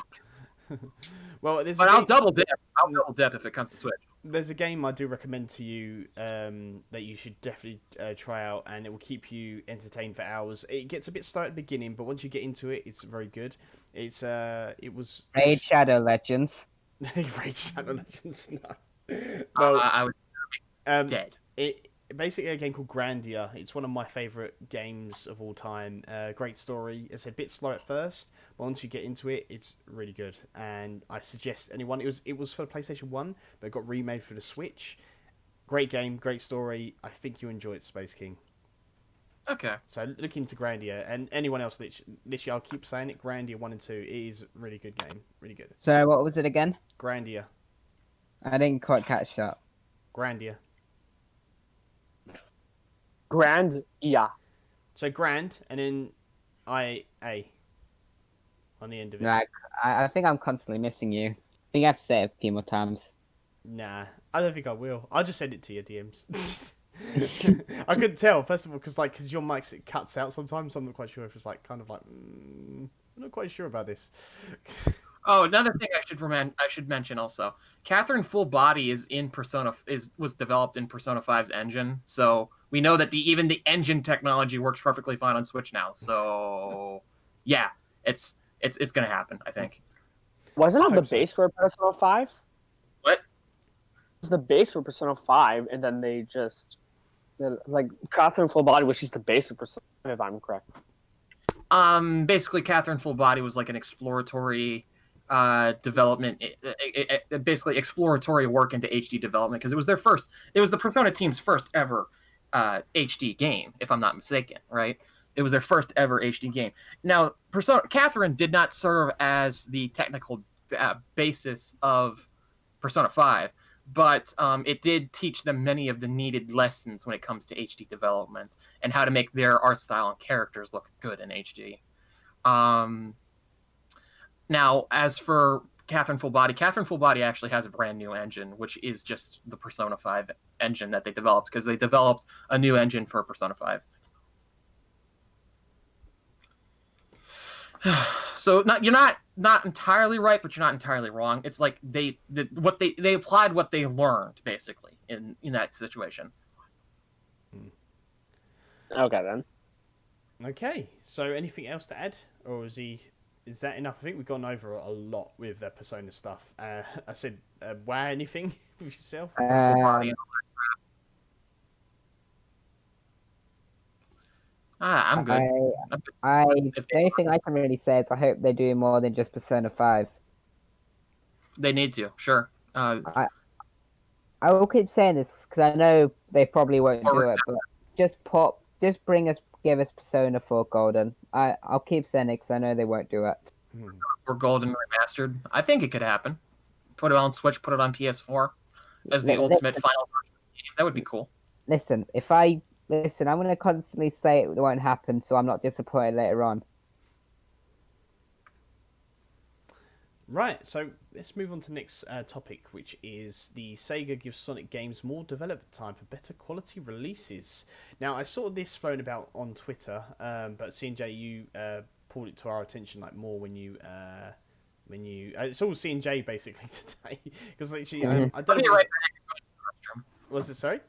Well, I'll double dip. I'll double dip if it comes to Switch. There's a game I do recommend to you that you should definitely try out, and it will keep you entertained for hours. It gets a bit slow at the beginning, but once you get into it, it's very good. It was Raid Shadow Legends. Raid Shadow Legends. No. I would be dead. It basically a game called Grandia. It's one of my favourite games of all time. Great story. It's a bit slow at first, but once you get into it, it's really good. And I suggest anyone. It was for the PlayStation 1, but it got remade for the Switch. Great game, great story. I think you enjoy it, Space King. Okay. So look into Grandia, and anyone else. Literally, I'll keep saying it. Grandia 1 and 2. It is a really good game. Really good. So what was it again? Grandia. I didn't quite catch that. Grandia. Grand, yeah. So grand, and then IA on the end of it. Like, I think I'm constantly missing you. I think I have to say it a few more times. Nah, I don't think I will. I'll just send it to your DMs. I couldn't tell, first of all, because your mic it cuts out sometimes. So I'm not quite sure if it's like kind of like I'm not quite sure about this. Oh, another thing I should mention also. Catherine Full Body was developed in Persona 5's engine, so we know that even the engine technology works perfectly fine on Switch now. So yeah, it's gonna happen, I think. Wasn't I it the hope so. base for Persona 5? What? It was the base for Persona 5, and then they just like Catherine Full Body was just the base of Persona 5, if I'm correct. Basically, Catherine Full Body was like an exploratory development, basically exploratory work into HD development, because it was the Persona team's first ever HD game, if I'm not mistaken, right? It was their first ever HD game. Now, Catherine did not serve as the technical basis of Persona 5, but it did teach them many of the needed lessons when it comes to HD development and how to make their art style and characters look good in HD. Now, as for Catherine Full Body actually has a brand new engine, which is just the Persona 5 engine that they developed, because they developed a new engine for Persona 5. So you're not entirely right, but you're not entirely wrong. It's like they applied what they learned basically in that situation. Okay then. Okay, so anything else to add, or is that enough? I think we've gone over a lot with the Persona stuff. I said, wow, anything with yourself? I'm good. The only thing I can really say is I hope they do more than just Persona 5. They need to, sure. I will keep saying this because I know they probably won't do it, but give us Persona 4 Golden. I'll keep saying it because I know they won't do it. Or Golden Remastered. I think it could happen. Put it on Switch, put it on PS4 as the ultimate final version of the game. That would be cool. Listen, I'm going to constantly say it won't happen, so I'm not disappointed later on. Right, so let's move on to the next topic, which is the Sega gives Sonic games more development time for better quality releases. Now, I saw this thrown about on Twitter, but C&J, you pulled it to our attention like more when you it's all C&J basically today, because actually I don't know. Was it sorry?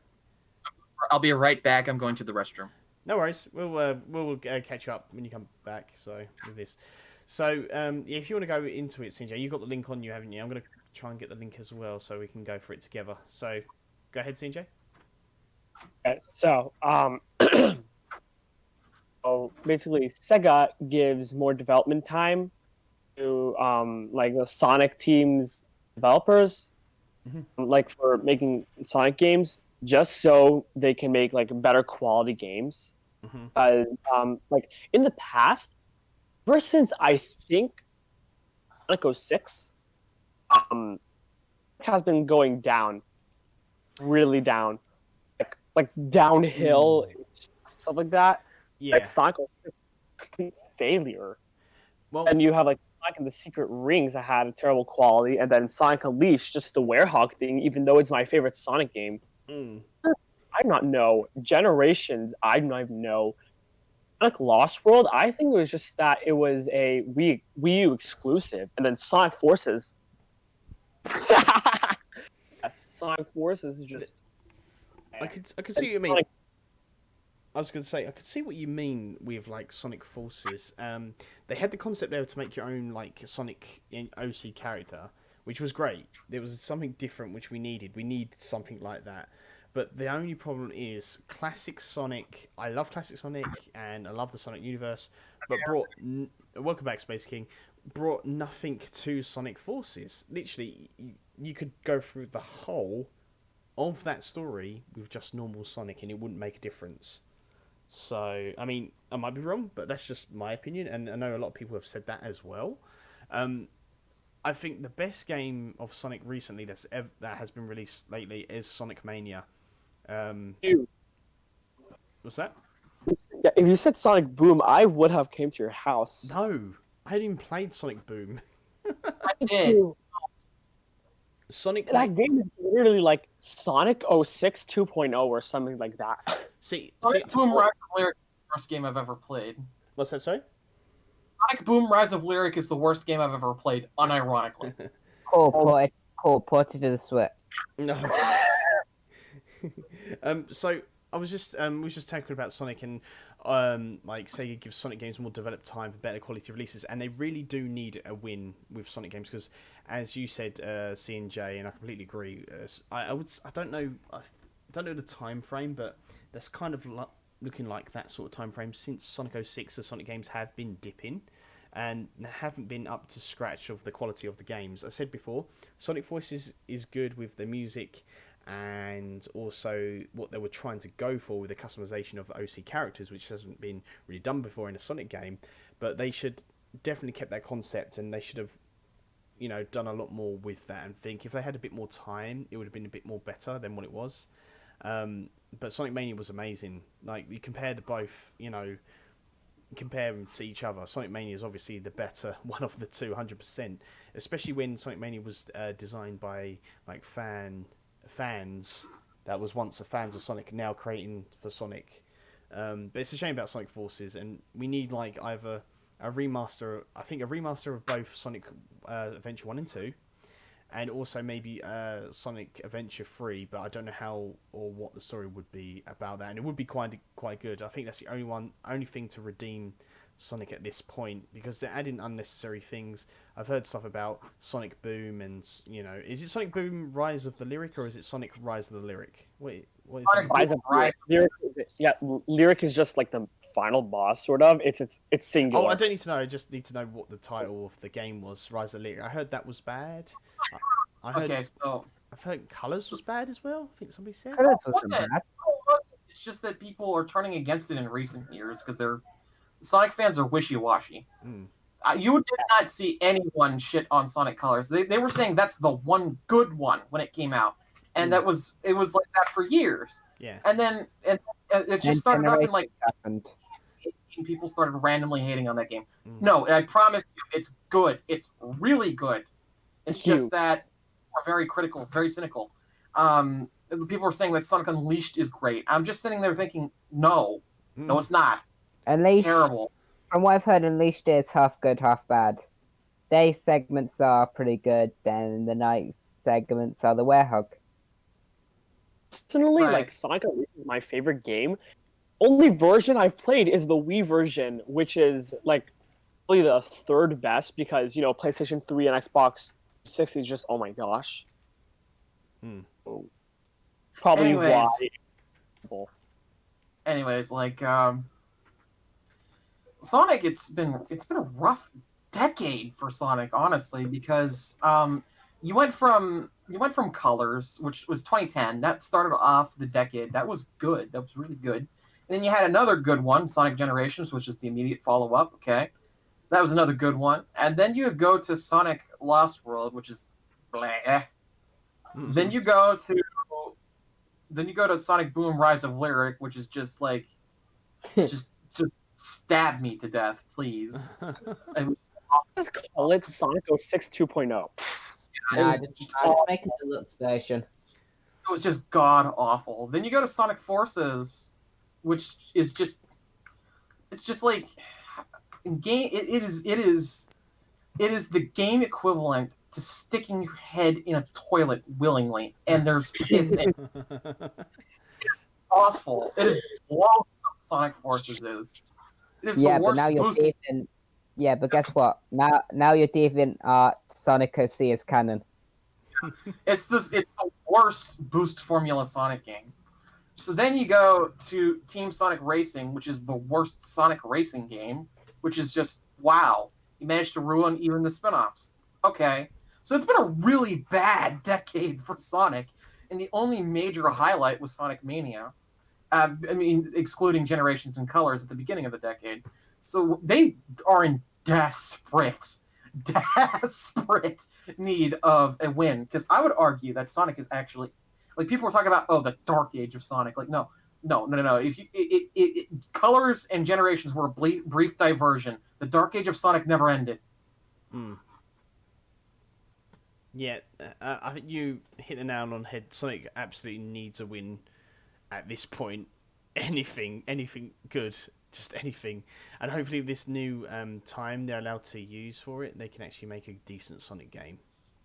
I'll be right back. I'm going to the restroom. No worries. We'll catch you up when you come back. So with this. So, if you want to go into it, CJ, you've got the link on you, haven't you? I'm going to try and get the link as well so we can go for it together. So, go ahead, CJ. Okay, so, basically, Sega gives more development time to, like, the Sonic team's developers, like, for making Sonic games, just so they can make, like, better quality games. Like, in the past, ever since I think Sonic 06, has been going down, really down, like downhill, stuff like that. Yeah. Like Sonic 06, complete failure. Well, and you have like Sonic and the Secret Rings that had a terrible quality, and then Sonic Unleashed, just the Werehog thing, even though it's my favorite Sonic game. I do not know. Generations, I do not even know. Sonic Lost World, I think it was just that it was a Wii U exclusive, and then Sonic Forces. Yes, Sonic Forces is just. I could see what you mean. I was going to say, I could see what you mean with like Sonic Forces. They had the concept there to make your own like Sonic OC character, which was great. There was something different which we needed. We needed something like that. But the only problem is classic Sonic. I love classic Sonic and I love the Sonic universe, but welcome back, Space King. Brought nothing to Sonic Forces. Literally, you could go through the whole of that story with just normal Sonic, and it wouldn't make a difference. So, I mean, I might be wrong, but that's just my opinion, and I know a lot of people have said that as well. I think the best game of Sonic recently that has been released lately is Sonic Mania. What's that? Yeah, if you said Sonic Boom, I would have came to your house. No, I hadn't even played Sonic Boom. I did. Sonic. That game is literally like Sonic 06 2.0 or something like that. See, Sonic Boom Rise of Lyric is the worst game I've ever played. what's that? Sorry. Sonic Boom Rise of Lyric is the worst game I've ever played, unironically. Cool, put it to the Switch. No. So I was just we was just talking about Sonic and like Sega gives Sonic games more developed time for better quality releases, and they really do need a win with Sonic games because, as you said, C&J, and I completely agree. I don't know the time frame, but that's kind of looking like that sort of time frame since Sonic 06. The Sonic games have been dipping and haven't been up to scratch of the quality of the games. I said before, Sonic Forces is good with the music and also what they were trying to go for with the customization of the OC characters, which hasn't been really done before in a Sonic game. But they should definitely kept that concept, and they should have, done a lot more with that. And think if they had a bit more time, it would have been a bit more better than what it was. But Sonic Mania was amazing. Like, you compare the both, compare them to each other. Sonic Mania is obviously the better one of the two, 100%. Especially when Sonic Mania was designed by like fans that was once fans of Sonic, now creating for Sonic. But it's a shame about Sonic Forces, and we need like either a remaster. I think a remaster of both Sonic Adventure 1 and 2. And also maybe Sonic Adventure 3, but I don't know how or what the story would be about that. And it would be quite good. I think that's the only thing to redeem Sonic at this point, because they're adding unnecessary things. I've heard stuff about Sonic Boom, and is it Sonic Boom Rise of the Lyric, or is it Sonic Rise of the Lyric? Wait, what is Sonic it? Rise of Lyric. Yeah, Lyric is just like the final boss, sort of. It's singular. Oh, I don't need to know. I just need to know what the title of the game was. Rise of the Lyric. I heard that was bad. I heard. Okay, so I've heard Colors was bad as well. I think somebody said. Colors what's wasn't that? bad. It's just that people are turning against it in recent years because Sonic fans are wishy-washy. Mm. You did not see anyone shit on Sonic Colors. They were saying that's the one good one when it came out, and it was like that for years. Yeah. And then it just started up in like Happened. 18 people started randomly hating on that game. Mm. No, I promise you, it's good. It's really good. It's just that we're very critical, very cynical. People are saying that Sonic Unleashed is great. I'm just sitting there thinking, no, it's not. Unleashed, Terrible. from what I've heard, Unleashed is half good, half bad. Day segments are pretty good, then the night segments are the werehog. Personally, Right. like Sonic Unleashed is my favorite game. Only version I've played is the Wii version, which is like probably the third best because PlayStation 3 and Xbox 60 is just, oh my gosh. Hmm. Probably Anyways. why. Anyways, like Sonic, it's been a rough decade for Sonic, honestly, because you went from Colors, which was 2010. That started off the decade. That was good. That was really good. And then you had another good one, Sonic Generations, which is the immediate follow-up. Okay, that was another good one. And then you go to Sonic Lost World, which is blah. Mm. Then you go to Sonic Boom Rise of Lyric, which is just like just stab me to death, please. It was Just call it Sonic 06 2.0. Nah, just make a deluxe version. It was just god awful. Then you go to Sonic Forces, which is just like game. It is the game equivalent to sticking your head in a toilet willingly, and there's piss in it. Awful. It is low. Sonic Forces is. It is Yeah, the but worst now you're boost. deviant. Yeah, but guess what? Now you're deviant Sonic OC is canon. It's the worst boost formula Sonic game. So then you go to Team Sonic Racing, which is the worst Sonic racing game, which is just wow. You managed to ruin even the spin-offs. Okay. So it's been a really bad decade for Sonic, and the only major highlight was Sonic Mania. Excluding Generations and Colors at the beginning of the decade. So they are in desperate need of a win. Because I would argue that Sonic is actually, like, people were talking about, the dark age of Sonic. Like, no, No. If you, colors and generations were a brief diversion. The Dark Age of Sonic never ended. Hmm. Yeah, I think you hit the nail on the head. Sonic absolutely needs a win at this point. Anything good, just anything. And hopefully with this new time they're allowed to use for it, they can actually make a decent Sonic game.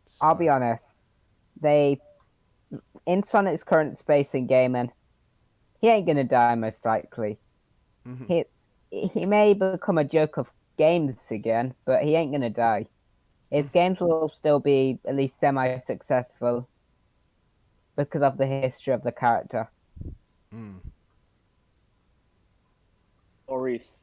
So... I'll be honest. In Sonic's current space in gaming, he ain't gonna die most likely. Mm-hmm. He may become a joke of games again, but he ain't gonna die. His games will still be at least semi-successful because of the history of the character. Mm. Maurice.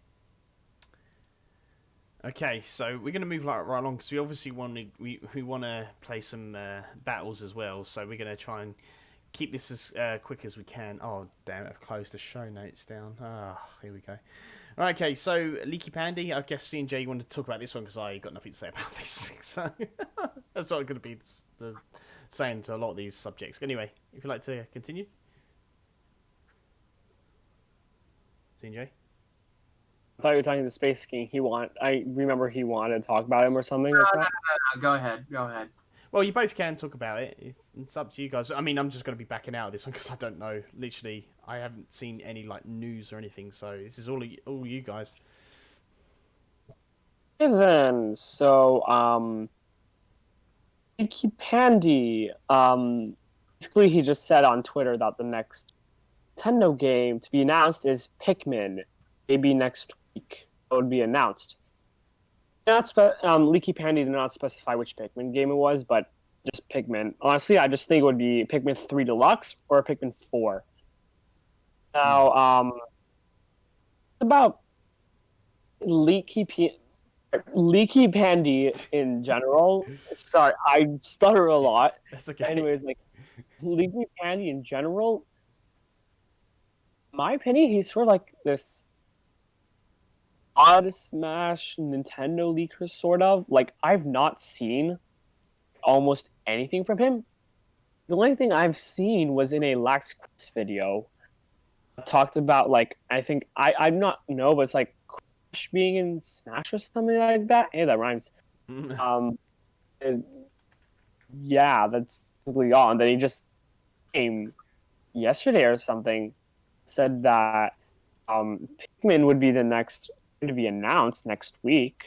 Okay, so we're gonna move right along because we obviously want to play some battles as well. So we're gonna try and keep this as quick as we can. Oh damn! I've closed the show notes down. Here we go. All right, okay, so Leaky Pandy. I guess C&J, you wanted to talk about this one because I got nothing to say about this. So that's what I'm gonna be saying to a lot of these subjects. Anyway, if you'd like to continue, C&J. I thought you were talking to Space King. I remember he wanted to talk about him or something like that. No. Go ahead. Well, you both can talk about it. It's up to you guys. I mean, I'm just going to be backing out of this one because I don't know. Literally, I haven't seen any like news or anything. So this is all you guys. And then, so, Leaky Pandy, basically he just said on Twitter that the next Nintendo game to be announced is Pikmin. Maybe next week it would be announced. Leaky Pandy did not specify which Pikmin game it was, but just Pikmin. Honestly, I just think it would be Pikmin 3 Deluxe or Pikmin 4. Now, about Leaky Pandy in general. Sorry, I stutter a lot. That's okay. Anyways, like Leaky Pandy in general, in my opinion, he's sort of like this odd Smash Nintendo leaker, sort of. Like, I've not seen almost anything from him. The only thing I've seen was in a Lax Chris video. Talked about, like, I think, I'm not know, but it's like Crash being in Smash or something like that. Hey, that rhymes. Yeah, that's basically all. And then he just came yesterday or something, said that Pikmin would be the next to be announced next week.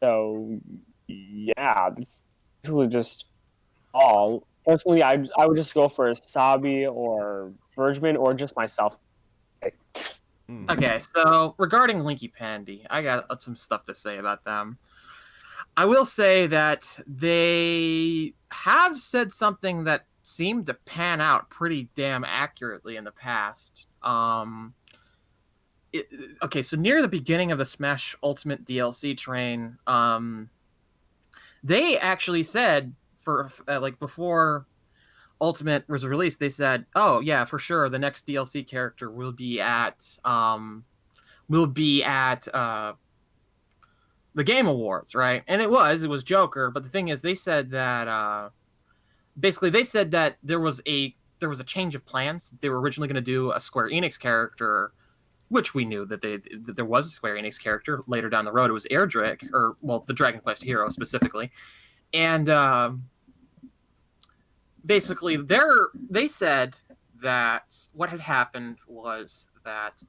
So yeah, that's basically just all. Personally, I would just go for Sabi or Vergeman or just myself. Okay, so regarding Leaky Pandy, I got some stuff to say about them. I will say that they have said something that seemed to pan out pretty damn accurately in the past. Okay, so near the beginning of the Smash Ultimate DLC train, they actually said before Ultimate was released, they said, "Oh yeah, for sure, the next DLC character will be at the Game Awards, right?" And it was Joker, but the thing is, they said that basically they said that there was a change of plans. They were originally going to do a Square Enix character, which we knew that there was a Square Enix character later down the road. It was Erdrick, or well, the Dragon Quest hero specifically, and basically they said that what had happened was that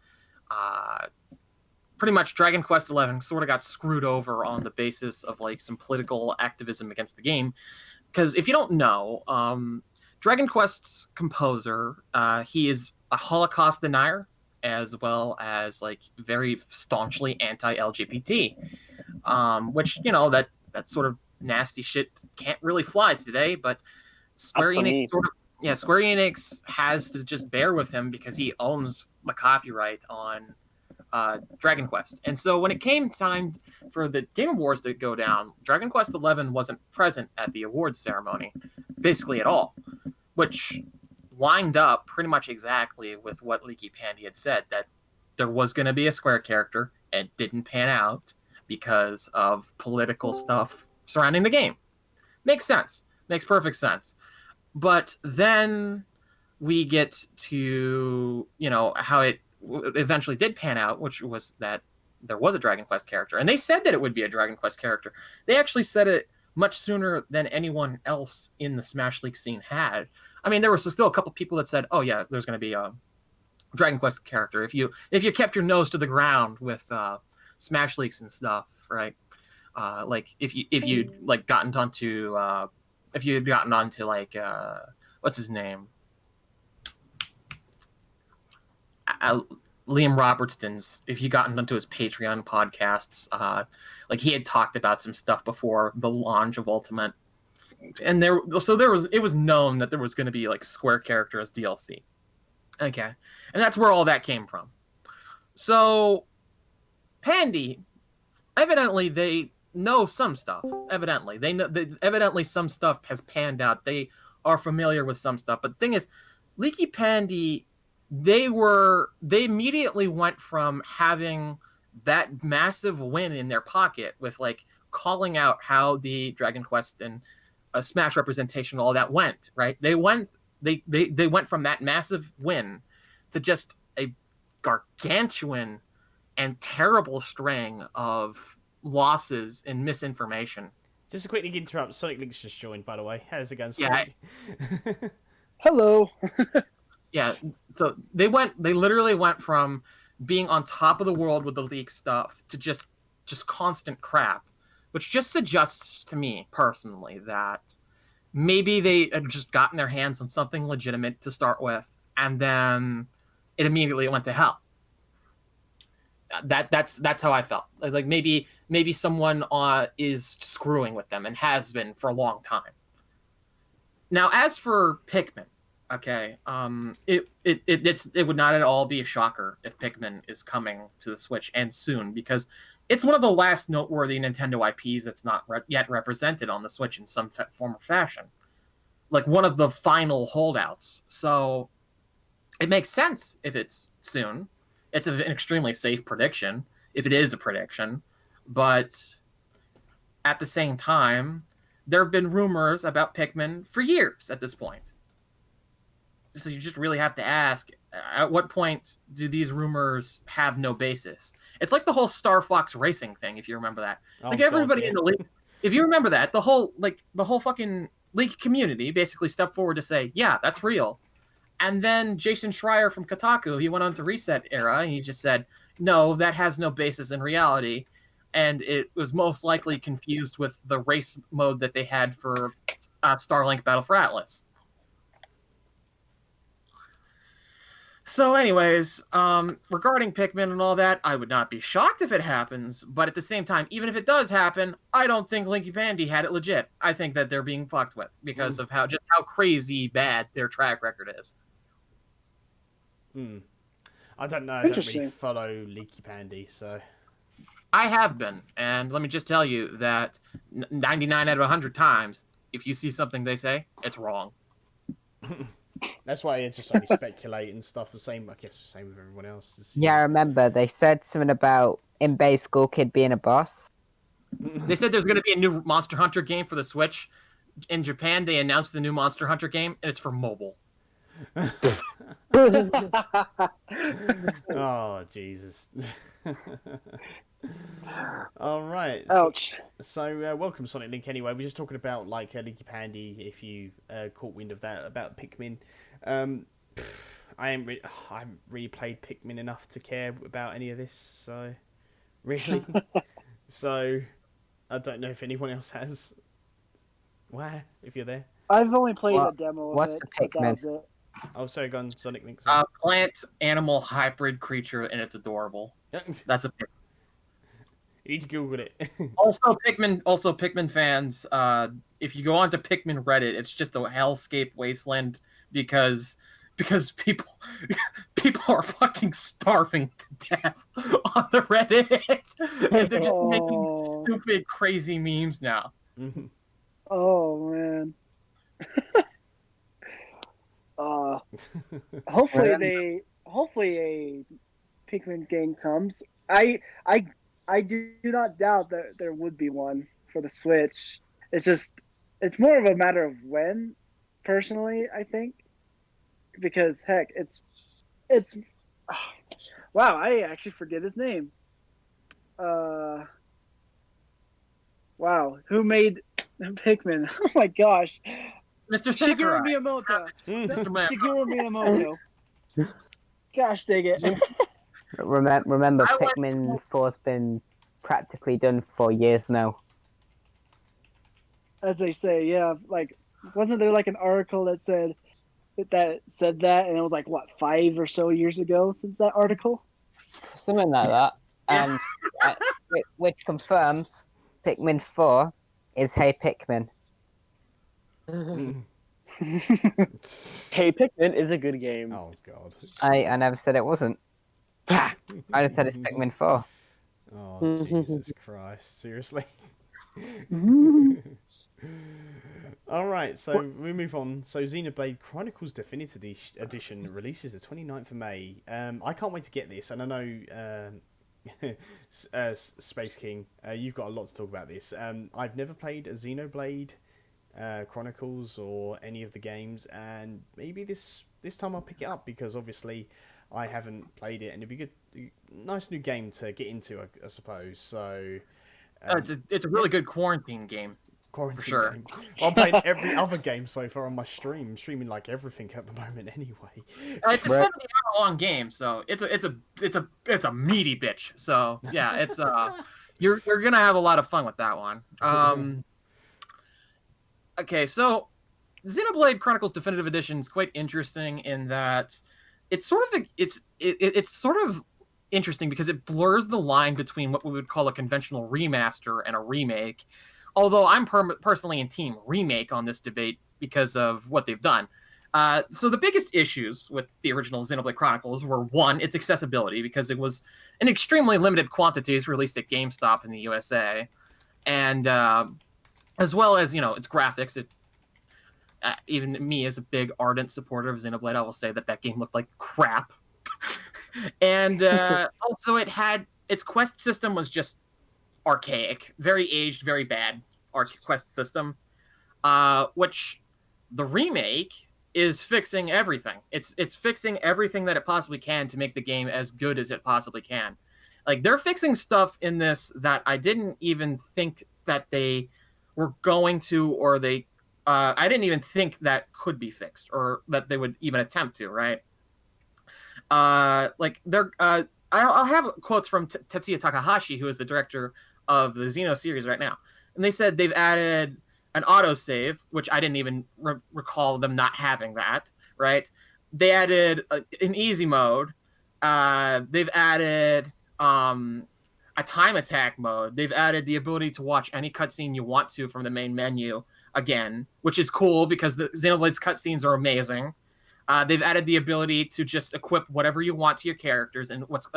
pretty much Dragon Quest XI sort of got screwed over on the basis of like some political activism against the game. Because if you don't know, Dragon Quest's composer, he is a Holocaust denier, as well as like very staunchly anti-LGBT, which that sort of nasty shit can't really fly today. But Square Enix has to just bear with him because he owns the copyright on Dragon Quest. And so when it came time for the Game Awards to go down, Dragon Quest XI wasn't present at the awards ceremony, basically at all, which lined up pretty much exactly with what Leaky Pandy had said, that there was going to be a Square character and didn't pan out because of political stuff surrounding the game. Makes sense. Makes perfect sense. But then we get to, how it eventually did pan out, which was that there was a Dragon Quest character. And they said that it would be a Dragon Quest character. They actually said it much sooner than anyone else in the Smash League scene had. I mean, there was still a couple people that said, oh, yeah, there's going to be a Dragon Quest character. If you kept your nose to the ground with Smash Leagues and stuff, right? Like if you like gotten onto if you had gotten onto like what's his name? Liam Robertson's, if you gotten onto his Patreon podcasts, like he had talked about some stuff before the launch of Ultimate, and it was known that there was going to be like Square character as DLC. Okay, and that's where all that came from. So, Pandy, evidently they know some stuff. Evidently evidently some stuff has panned out. They are familiar with some stuff. But the thing is, Leaky Pandy, they immediately went from having that massive win in their pocket with like calling out how the Dragon Quest and Smash representation, all that went, right? They went from that massive win to just a gargantuan and terrible string of losses and misinformation. Just to quickly interrupt, Sonic Link's just joined, by the way. How's it going, Sonic? Yeah. Hello. Yeah, so they literally went from being on top of the world with the leak stuff to just constant crap, which just suggests to me personally that maybe they had just gotten their hands on something legitimate to start with, and then it immediately went to hell. That's how I felt. Like maybe someone is screwing with them and has been for a long time. Now, as for Pikmin, okay, it would not at all be a shocker if Pikmin is coming to the Switch and soon, because it's one of the last noteworthy Nintendo IPs that's not yet represented on the Switch in some form or fashion. Like one of the final holdouts. So it makes sense if it's soon. It's an extremely safe prediction, if it is a prediction. But at the same time, there have been rumors about Pikmin for years at this point. So you just really have to ask, at what point do these rumors have no basis? It's like the whole Star Fox Racing thing, if you remember that. Like everybody in the league, if you remember that, the whole fucking league community basically stepped forward to say, yeah, that's real. And then Jason Schreier from Kotaku, he went on to Reset Era, and he just said, no, that has no basis in reality. And it was most likely confused with the race mode that they had for Starlink Battle for Atlas. So anyways, regarding Pikmin and all that, I would not be shocked if it happens, but at the same time, even if it does happen, I don't think Linky Pandy had it legit. I think that they're being fucked with because of how crazy bad their track record is. I don't know. I don't really follow Leaky Pandy, so... I have been, and let me just tell you that 99 out of 100 times, if you see something they say, it's wrong. That's why it's just only speculate and stuff. The same with everyone else. Yeah, I remember they said something about in Bay School Kid being a boss. They said there's going to be a new Monster Hunter game for the Switch. In Japan, they announced the new Monster Hunter game, and it's for mobile. Oh, Jesus. All right. Ouch. So welcome, Sonic Link. Anyway, we're just talking about like Leaky Pandy. If you caught wind of that about Pikmin, I haven't really played Pikmin enough to care about any of this. So really, so I don't know if anyone else has. Where? If you're there, I've only played a demo of what's it. the Pikmin? That was it. Oh, sorry, go on, Sonic Link. Plant animal hybrid creature, and it's adorable. That's a Pikmin. You need to Google it. Also Pikmin fans, if you go onto Pikmin Reddit, it's just a hellscape wasteland because people are fucking starving to death on the Reddit. And they're just making stupid, crazy memes now. Oh man. Hopefully a Pikmin game comes. I do not doubt that there would be one for the Switch. It's more of a matter of when, personally, I think. because heck, it's wow, I actually forget his name. Wow, who made Pikmin? Oh my gosh, Mr. Shigeru Sakurai. Miyamoto. Mr. Man. Shigeru Miyamoto. Gosh dang it. Remember, I like- Pikmin 4's been practically done for years now. As they say, yeah, like wasn't there like an article that said that, and it was like what 5 or so years ago since that article? Something like that. And which confirms Pikmin 4 is Hey Pikmin. Hey, Pikmin is a good game. Oh god. I never said it wasn't. I just said it's Pikmin 4. Oh Jesus Christ! Seriously. All right, so we move on. So Xenoblade Chronicles Definitive Edition releases the 29th of May. I can't wait to get this, and I know Space King, you've got a lot to talk about this. I've never played a Xenoblade Chronicles or any of the games, and maybe this time I'll pick it up because obviously I haven't played it, and it'd be good, nice new game to get into, I suppose. So It's a really good quarantine game. quarantine for sure. game. Well, I'm playing every other game so far on my stream. I'm streaming like everything at the moment anyway. It's a 70-hour long game, so it's a meaty bitch. So yeah, it's you're gonna have a lot of fun with that one. Okay, so Xenoblade Chronicles Definitive Edition is quite interesting in that it's sort of interesting because it blurs the line between what we would call a conventional remaster and a remake. Although I'm personally in team remake on this debate because of what they've done. So the biggest issues with the original Xenoblade Chronicles were, one, its accessibility, because it was in extremely limited quantities released at GameStop in the USA, and as well as, its graphics. Even me, as a big ardent supporter of Xenoblade, I will say that game looked like crap. And also, its quest system was just archaic, very aged, very bad quest system, which the remake is fixing everything. It's fixing everything that it possibly can to make the game as good as it possibly can. Like, they're fixing stuff in this that I didn't even think that they were going to, or I didn't even think that could be fixed, or that they would even attempt to, right? I'll have quotes from Tetsuya Takahashi, who is the director of the Xeno series right now. And they said they've added an autosave, which I didn't even recall them not having that, right? They added an easy mode. They've added a time attack mode. They've added the ability to watch any cutscene you want to from the main menu again, which is cool because the Xenoblade's cutscenes are amazing. They've added the ability to just equip whatever you want to your characters in what's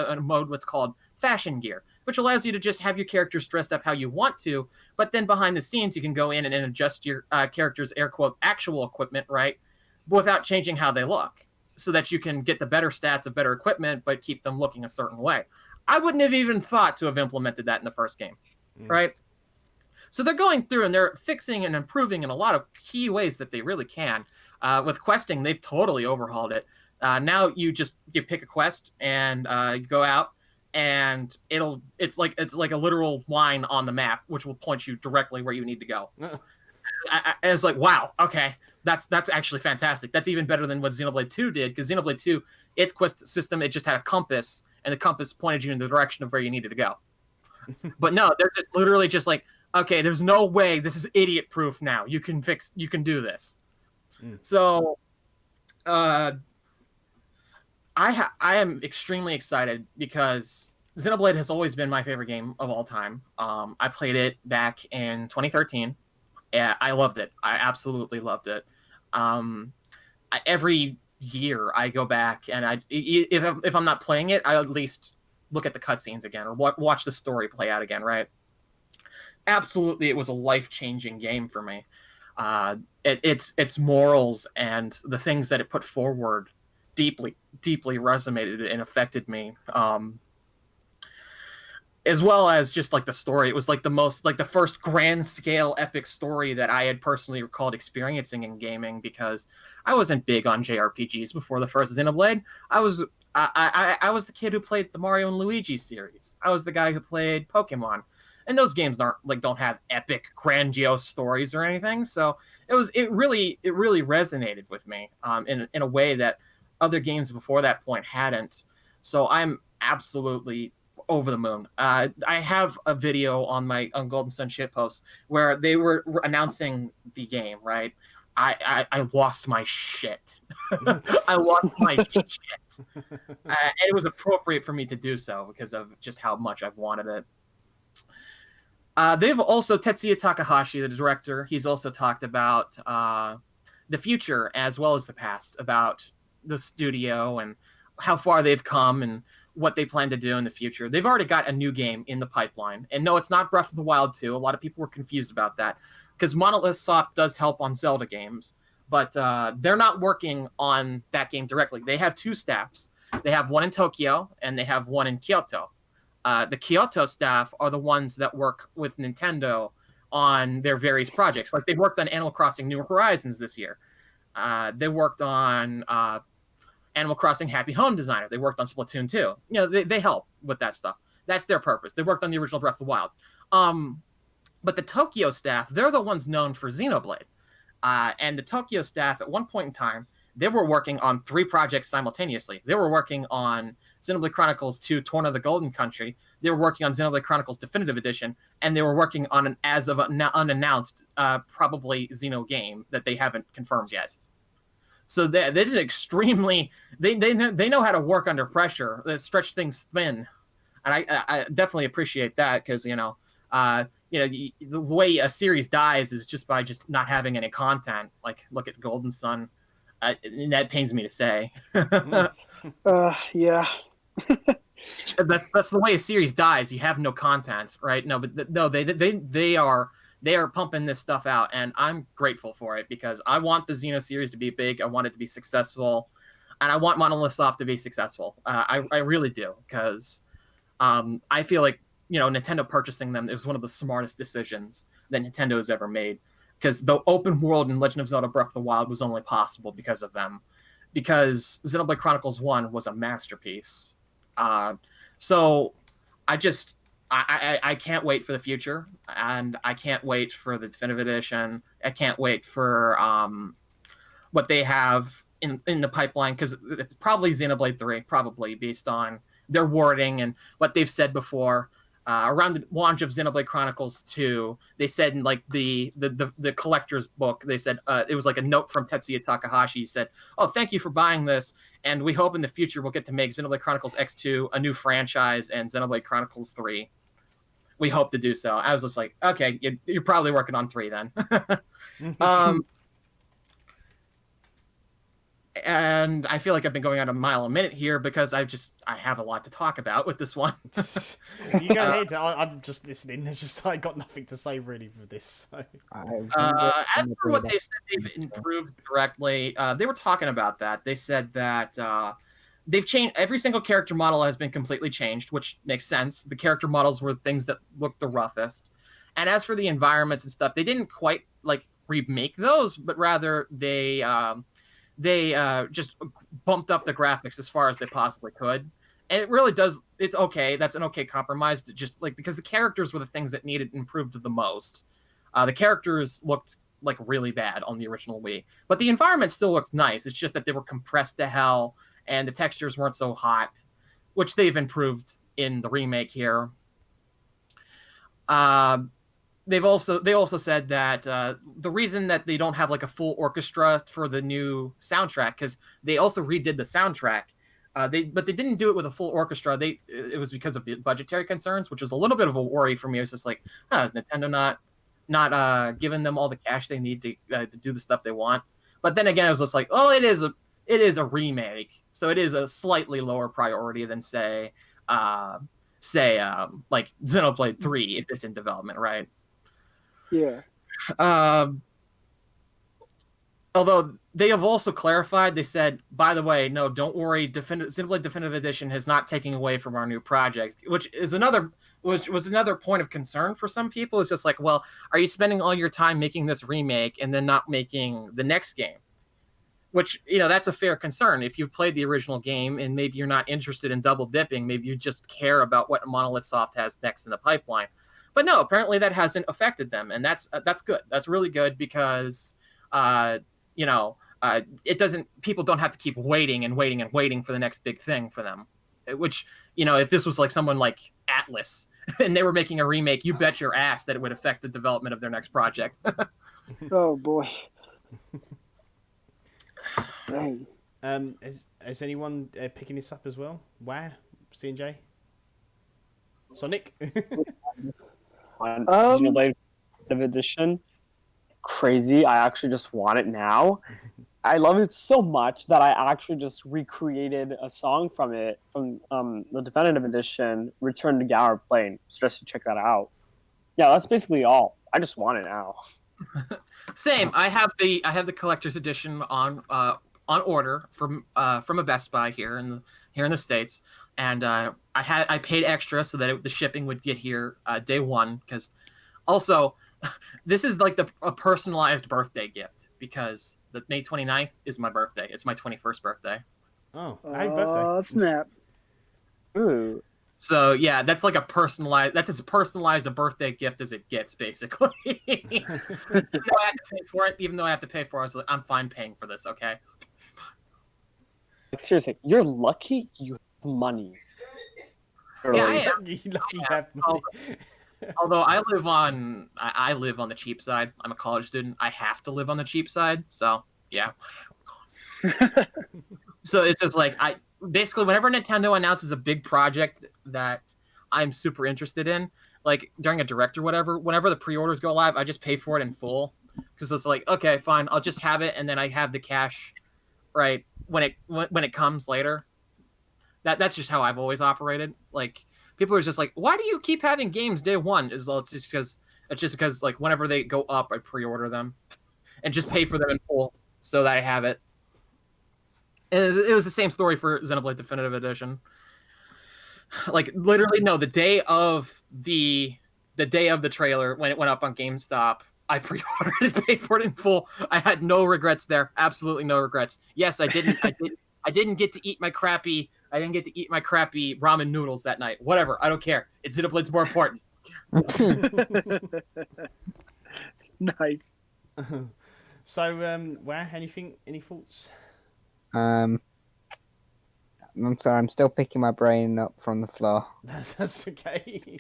called fashion gear, which allows you to just have your characters dressed up how you want to, but then behind the scenes you can go in and adjust your character's air quotes actual equipment, right, without changing how they look, so that you can get the better stats of better equipment but keep them looking a certain way. I wouldn't have even thought to have implemented that in the first game, right? So they're going through and they're fixing and improving in a lot of key ways that they really can. With questing, they've totally overhauled it. Now you pick a quest and you go out, and it's like a literal line on the map which will point you directly where you need to go. And it's like, wow, okay, that's actually fantastic. That's even better than what Xenoblade 2 did, because Xenoblade 2, its quest system, it just had a compass, and the compass pointed you in the direction of where you needed to go. But no, they're just literally just like, okay, there's no way this is idiot proof now. You can do this. So, I am extremely excited because Xenoblade has always been my favorite game of all time. I played it back in 2013. Yeah, I loved it. I absolutely loved it. Every year I go back and if I'm not playing it, I at least look at the cutscenes again or watch the story play out again, right? Absolutely, it was a life-changing game for me. Its morals and the things that it put forward deeply resonated and affected me. as well as just like the story. It was like the first grand scale epic story that I had personally recalled experiencing in gaming, because I wasn't big on JRPGs before the first Xenoblade. I was the kid who played the Mario and Luigi series. I was the guy who played Pokemon, and those games don't have epic grandiose stories or anything. So it really resonated with me in a way that other games before that point hadn't. So I'm absolutely over the moon. I have a video on Golden Sun shitpost where they were announcing the game, right? I lost my shit. I lost my shit. And it was appropriate for me to do so because of just how much I've wanted it. They've also, Tetsuya Takahashi, the director, he's also talked about the future as well as the past, about the studio and how far they've come and what they plan to do in the future. They've already got a new game in the pipeline. And no, it's not Breath of the Wild 2. A lot of people were confused about that, because Monolith Soft does help on Zelda games, but they're not working on that game directly. They have two staffs. They have one in Tokyo and they have one in Kyoto. The Kyoto staff are the ones that work with Nintendo on their various projects. Like, they worked on Animal Crossing New Horizons this year. They worked on Animal Crossing Happy Home Designer. They worked on Splatoon 2. You know, they help with that stuff. That's their purpose. They worked on the original Breath of the Wild. But the Tokyo staff, they're the ones known for Xenoblade. And the Tokyo staff, at one point in time, they were working on 3 projects simultaneously. They were working on Xenoblade Chronicles 2, Torn of the Golden Country. They were working on Xenoblade Chronicles Definitive Edition. And they were working on an unannounced, probably Xeno game that they haven't confirmed yet. So this is extremely... They know how to work under pressure, stretch things thin. And I definitely appreciate that, because, the way a series dies is just by just not having any content. Like, look at Golden Sun. And that pains me to say. Yeah. That's the way a series dies. You have no content, right? No, but no, they are pumping this stuff out, and I'm grateful for it, because I want the Xeno series to be big. I want it to be successful, and I want Monolith Soft to be successful. I really do, because I feel like, Nintendo purchasing them, it was one of the smartest decisions that Nintendo has ever made, because the open world in Legend of Zelda Breath of the Wild was only possible because of them, because Xenoblade Chronicles 1 was a masterpiece. So I can't wait for the future, and I can't wait for the Definitive Edition. I can't wait for what they have in the pipeline, because it's probably Xenoblade 3, probably based on their wording and what they've said before. Around the launch of Xenoblade Chronicles 2, they said in like the collector's book, they said it was like a note from Tetsuya Takahashi. He said, "Oh, thank you for buying this, and we hope in the future we'll get to make Xenoblade Chronicles X2 a new franchise, and Xenoblade Chronicles 3. We hope to do so." I was just like, okay, you're probably working on 3 then. And I feel like I've been going on a mile a minute here, because I have a lot to talk about with this one. You go ahead. I'm just listening. It's just I got nothing to say really for this. So. As for what they've said they've improved directly, they were talking about that. They said that they've changed. Every single character model has been completely changed, which makes sense. The character models were things that looked the roughest. And as for the environments and stuff, they didn't quite like remake those, but rather they just bumped up the graphics as far as they possibly could. And it really does, it's okay. That's an okay compromise, to just like, because the characters were the things that needed improved the most. The characters looked like really bad on the original Wii, but the environment still looked nice. It's just that they were compressed to hell, and the textures weren't so hot, which they've improved in the remake here. They also said that the reason that they don't have like a full orchestra for the new soundtrack, because they also redid the soundtrack, but they didn't do it with a full orchestra. It was because of budgetary concerns, which was a little bit of a worry for me. It was just like, is Nintendo not giving them all the cash they need to do the stuff they want? But then again, it was just like, it is a remake, so it is a slightly lower priority than say like Xenoblade 3 if it's in development, right? Yeah. although they have also clarified, they said, by the way, no, don't worry, Xenoblade Definitive Edition is not taking away from our new project, which was another point of concern for some people. It's just like, well, are you spending all your time making this remake and then not making the next game? Which, that's a fair concern. If you've played the original game and maybe you're not interested in double dipping, maybe you just care about what Monolith Soft has next in the pipeline. But no, apparently that hasn't affected them, and that's good. That's really good because, it doesn't. People don't have to keep waiting and waiting and waiting for the next big thing for them. Which, if this was like someone like Atlas and they were making a remake, you bet your ass that it would affect the development of their next project. Oh boy. Dang. Is anyone picking this up as well? Where? C&J? Sonic? On Xenoblade Edition. Crazy. I actually just want it now. I love it so much that I actually just recreated a song from it, from the Definitive Edition, Return to Galar Plain, just to check that out. Yeah, that's basically all. I just want it now. Same. I have the collector's edition on order from a Best Buy here in the States, and I paid extra so that the shipping would get here day one, because also this is like a personalized birthday gift, because the May 29th is my birthday. It's my 21st birthday. Oh, happy birthday. Oh, snap. Ooh. So yeah, that's as personalized a birthday gift as it gets, basically. Even though I have to pay for it, I was like, I'm fine paying for this, okay? Like, seriously, you're lucky you have money. Yeah, I am. Lucky you have money. Although I live on the cheap side. I'm a college student. I have to live on the cheap side. So yeah. So it's just like basically whenever Nintendo announces a big project that I'm super interested in, like during a direct or whatever, whenever the pre-orders go live, I just pay for it in full, because it's like, okay, fine, I'll just have it, and then I have the cash right when it comes later. That's just how I've always operated. Like, people are just like, why do you keep having games day one? It's just because like whenever they go up, I pre-order them and just pay for them in full so that I have it. And it was the same story for Xenoblade Definitive Edition. Like, literally, no, the day of the trailer, when it went up on GameStop, I pre-ordered it, paid for it in full. I had no regrets there. Absolutely no regrets. Yes, I didn't get to eat my crappy ramen noodles that night. Whatever, I don't care. Xenoblade's more important. Nice. So, any thoughts? I'm sorry, I'm still picking my brain up from the floor. That's okay.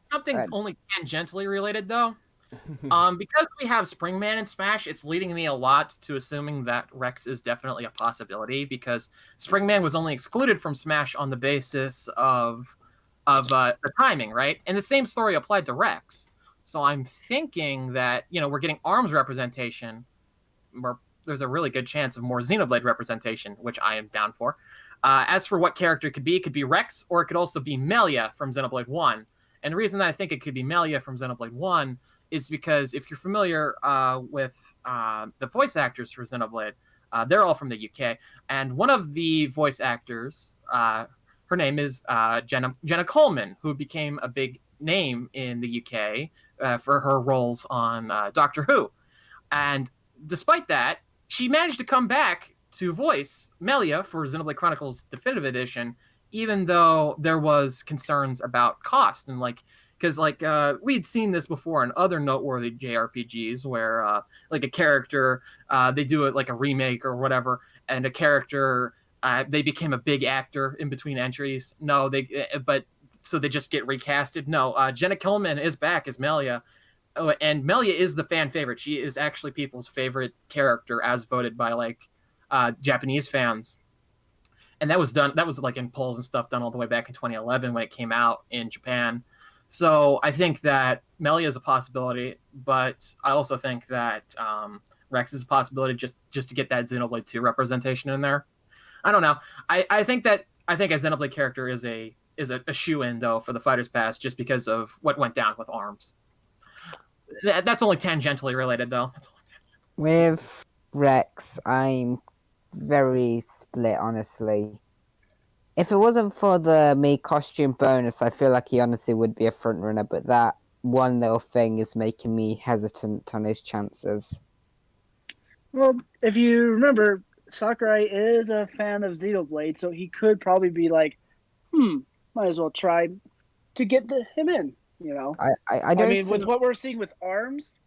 Something only tangentially related, though. Because we have Springman in Smash, it's leading me a lot to assuming that Rex is definitely a possibility, because Springman was only excluded from Smash on the basis of the timing, right? And the same story applied to Rex. So I'm thinking that, we're getting ARMS representation, where there's a really good chance of more Xenoblade representation, which I am down for. As for what character it could be Rex, or it could also be Melia from Xenoblade 1. And the reason that I think it could be Melia from Xenoblade 1 is because if you're familiar with the voice actors for Xenoblade, they're all from the UK. And one of the voice actors, her name is Jenna Coleman, who became a big name in the UK for her roles on Doctor Who. And despite that, she managed to come back to voice Melia for Xenoblade Chronicles Definitive Edition, even though there was concerns about cost. And because we'd seen this before in other noteworthy JRPGs where like a character, they do it like a remake or whatever, and a character, they became a big actor in between entries. No, so they just get recasted. No, Jenna Coleman is back as Melia. Oh, and Melia is the fan favorite. She is actually people's favorite character, as voted by Japanese fans. And that was like in polls and stuff done all the way back in 2011 when it came out in Japan. So I think that Melia is a possibility, but I also think that Rex is a possibility just to get that Xenoblade 2 representation in there. I don't know. I think a Xenoblade character is a shoe-in though for the Fighters Pass, just because of what went down with ARMS. That's only tangentially related, though. With Rex, I'm very split, honestly. If it wasn't for the me costume bonus, I feel like he honestly would be a front runner, but that one little thing is making me hesitant on his chances. Well, if you remember, Sakurai is a fan of Xenoblade, so he could probably be like, might as well try to get him in, you know? I don't mean, with think... what we're seeing with ARMS,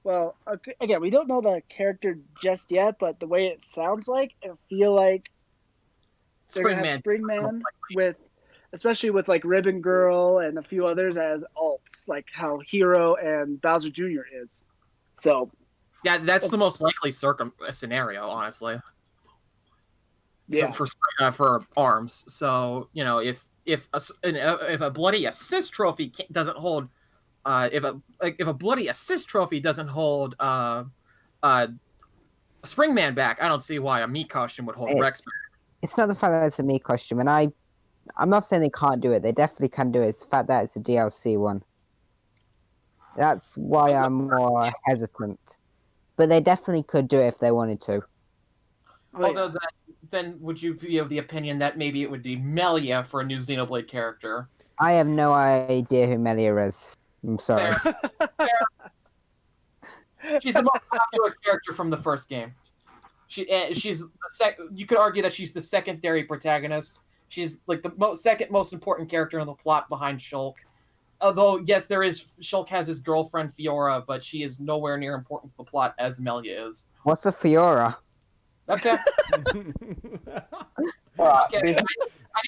well, again, we don't know the character just yet, but the way it sounds like, I feel like they're going to have Springman with, especially with like Ribbon Girl and a few others as alts, like how Hero and Bowser Jr. is. So... Yeah, that's the most likely scenario, honestly. Yeah. So for ARMS, so you know, if a bloody assist trophy doesn't hold, if a bloody assist trophy doesn't hold Springman back, I don't see why a Mii costume would hold Rex back. It's not the fact that it's a Mii costume, and I'm not saying they can't do it. They definitely can do it. It's the fact that it's a DLC one. That's why I'm more hesitant. But they definitely could do it if they wanted to. Although then would you be of the opinion that maybe it would be Melia for a new Xenoblade character? I have no idea who Melia is. I'm sorry. Fair. She's the most popular character from the first game. She's you could argue that she's the secondary protagonist. She's like the second most important character in the plot behind Shulk. Although, yes, Shulk has his girlfriend Fiora, but she is nowhere near important to the plot as Melia is. What's a Fiora? Okay. Okay. I need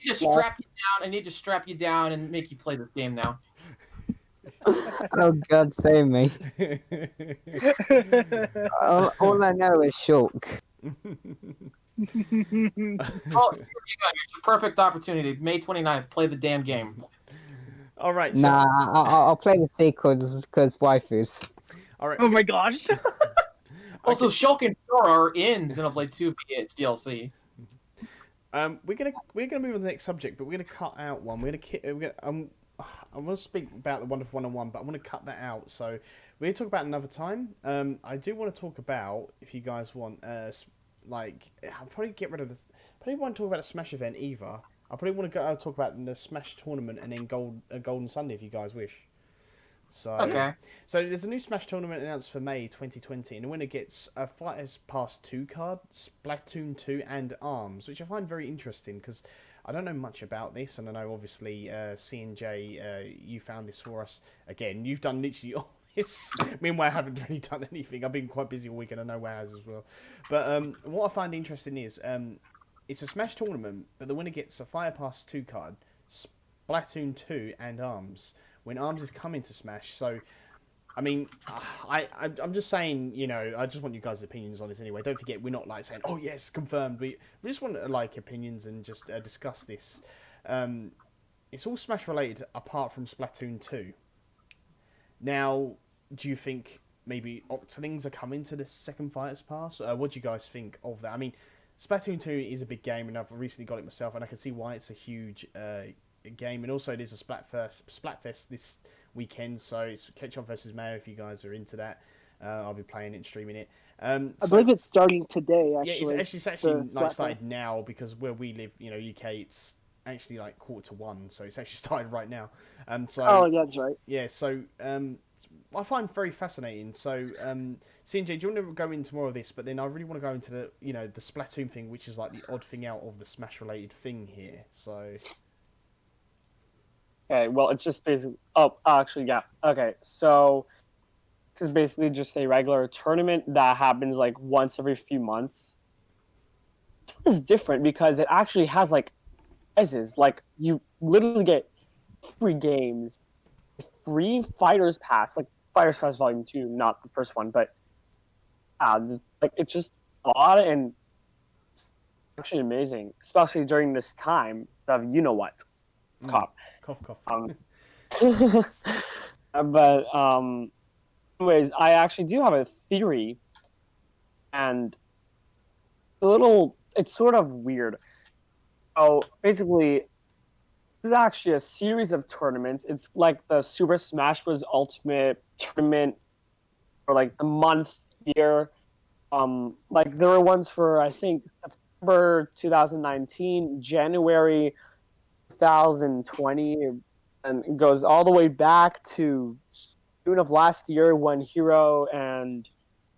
to strap you down. I need to strap you down and make you play this game now. Oh God, save me! all I know is Shulk. Well, here you go. Here's your perfect opportunity. May 29th, play the damn game. All right. So... Nah, I'll play the sequels because waifus. All right. Oh my gosh. Also, Shulk and Fiora are in Xenoblade 2 via its DLC. We're gonna move on to the next subject, but we're gonna cut out one. I want to speak about the Wonderful 101, but I want to cut that out. So we're gonna talk about it another time. I do want to talk about, if you guys want, like I'll probably get rid of this. I probably want to talk about a Smash event either. I probably want to talk about the Smash tournament and then Golden Sunday if you guys wish. So, okay. So there's a new Smash tournament announced for May 2020, and the winner gets a Fighters Pass 2 card, Splatoon 2, and ARMS, which I find very interesting because I don't know much about this, and I know obviously C&J, you found this for us. Again, you've done literally all this. Meanwhile, I haven't really done anything. I've been quite busy all week, and I know WAH has as well. But what I find interesting is it's a Smash tournament, but the winner gets a Fire Pass 2 card, Splatoon 2, and ARMS, when ARMS is coming to Smash. So, I mean, I'm just saying, you know, I just want you guys' opinions on this anyway. Don't forget, we're not, like, saying, oh, yes, confirmed. We just want to, like, opinions and just discuss this. It's all Smash-related apart from Splatoon 2. Now, do you think maybe Octolings are coming to the second Fighters Pass? What do you guys think of that? I mean, Splatoon 2 is a big game, and I've recently got it myself, and I can see why it's a huge game. And also, there's a Splatfest this weekend, so it's Ketchup versus Mayo if you guys are into that. I'll be playing it and streaming it. I believe it's starting today, actually. Yeah, it's actually like started now, because where we live, you know, UK, it's actually like 1:45, so it's actually started right now. Oh, yeah, that's right. Yeah, so I find very fascinating. So, CNJ, do you want to go into more of this? But then I really want to go into the, you know, the Splatoon thing, which is like the odd thing out of the Smash-related thing here. So, okay, well, it's just basically. Oh, actually, yeah. Okay, so this is basically just a regular tournament that happens like once every few months. It's different because it actually has like prizes. Like you literally get free games, free Fighters Pass, like Fighters Pass Volume 2, not the first one, but like it's just odd and it's actually amazing, especially during this time of you know what, cough. But anyways, I actually do have a theory, and it's sort of weird. So basically, this is actually a series of tournaments. It's like the Super Smash Bros. Ultimate tournament for like the month, year. Like there were ones for I think September 2019, January 2020, and it goes all the way back to June of last year when Hero and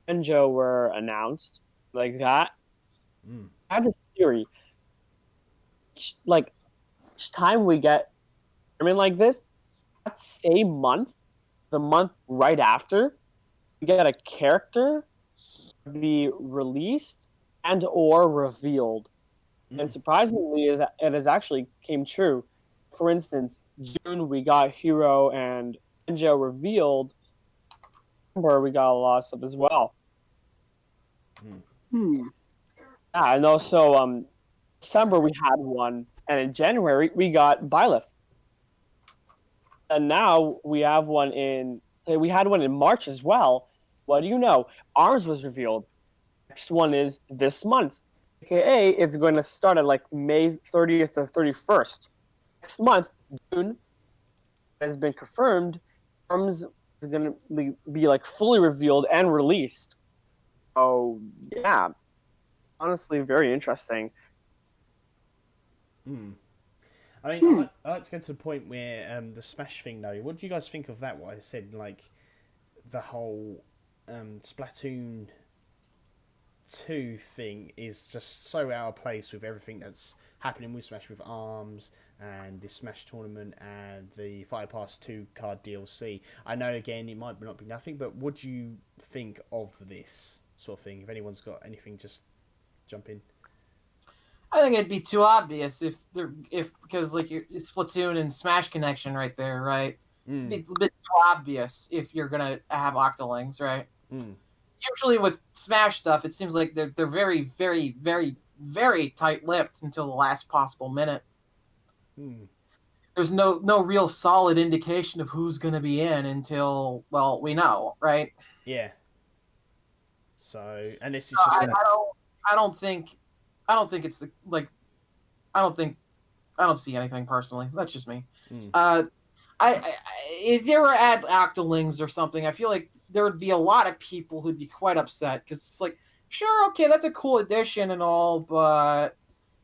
Enjo were announced. Like that. Mm. I have this theory. Like each time we get like this, that same month, the month right after, we get a character be released and or revealed. And surprisingly, it has actually came true. For instance, June we got Hero and Enjo revealed, where we got a lot of stuff as well. Hmm. Yeah, and also December we had one, and in January we got Byleth. And now we have one we had one in March as well. What do you know? Arms was revealed. Next one is this month. AKA, it's going to start at like May 30th or 31st. Next month, June, has been confirmed. Arms is going to be like fully revealed and released. Oh, yeah. Honestly, very interesting. I mean, I like to go to the point where the Smash thing, though. What do you guys think of that? What I said, like the whole Splatoon 2 thing is just so out of place with everything that's happening with Smash, with ARMS and the Smash tournament and the Fighter Pass 2 card DLC. I know, again, it might not be nothing, but what do you think of this sort of thing? If anyone's got anything, just jump in. I think it'd be too obvious because like your Splatoon and Smash connection right there, right? It's a bit too obvious if you're gonna have Octolings, right? Usually with Smash stuff, it seems like they're very, very, very, very tight-lipped until the last possible minute. There's no real solid indication of who's gonna be in until, well, we know, right? Yeah. So, and this is So just. I don't think it's I don't see anything personally. That's just me. If they were at Octolings or something, I feel like there would be a lot of people who'd be quite upset because it's like, sure, okay, that's a cool addition and all, but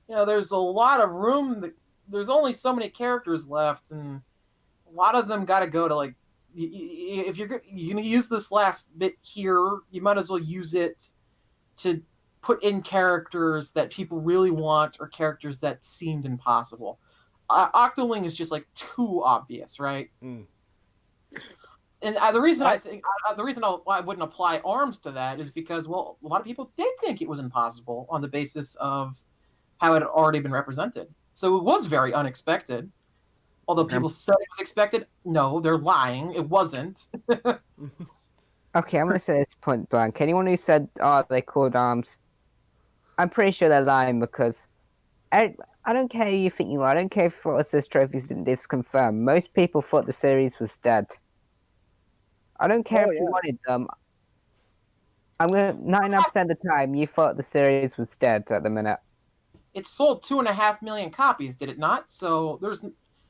there's a lot of room. There's only so many characters left, and a lot of them got to go to like. If you're going to use this last bit here, you might as well use it to put in characters that people really want or characters that seemed impossible. Octoling is just like too obvious, right? And the reason I wouldn't apply ARMS to that is because, well, a lot of people did think it was impossible on the basis of how it had already been represented. So it was very unexpected. Although people said it was expected, no, they're lying. It wasn't. Okay, I'm going to say this point blank. Anyone who said, they called ARMS, I'm pretty sure they're lying because I don't care who you think you are. I don't care if Forza's trophies didn't disconfirm. Most people thought the series was dead. I don't care if you wanted them. 99% of the time, you thought the series was dead at the minute. It sold 2.5 million copies, did it not? So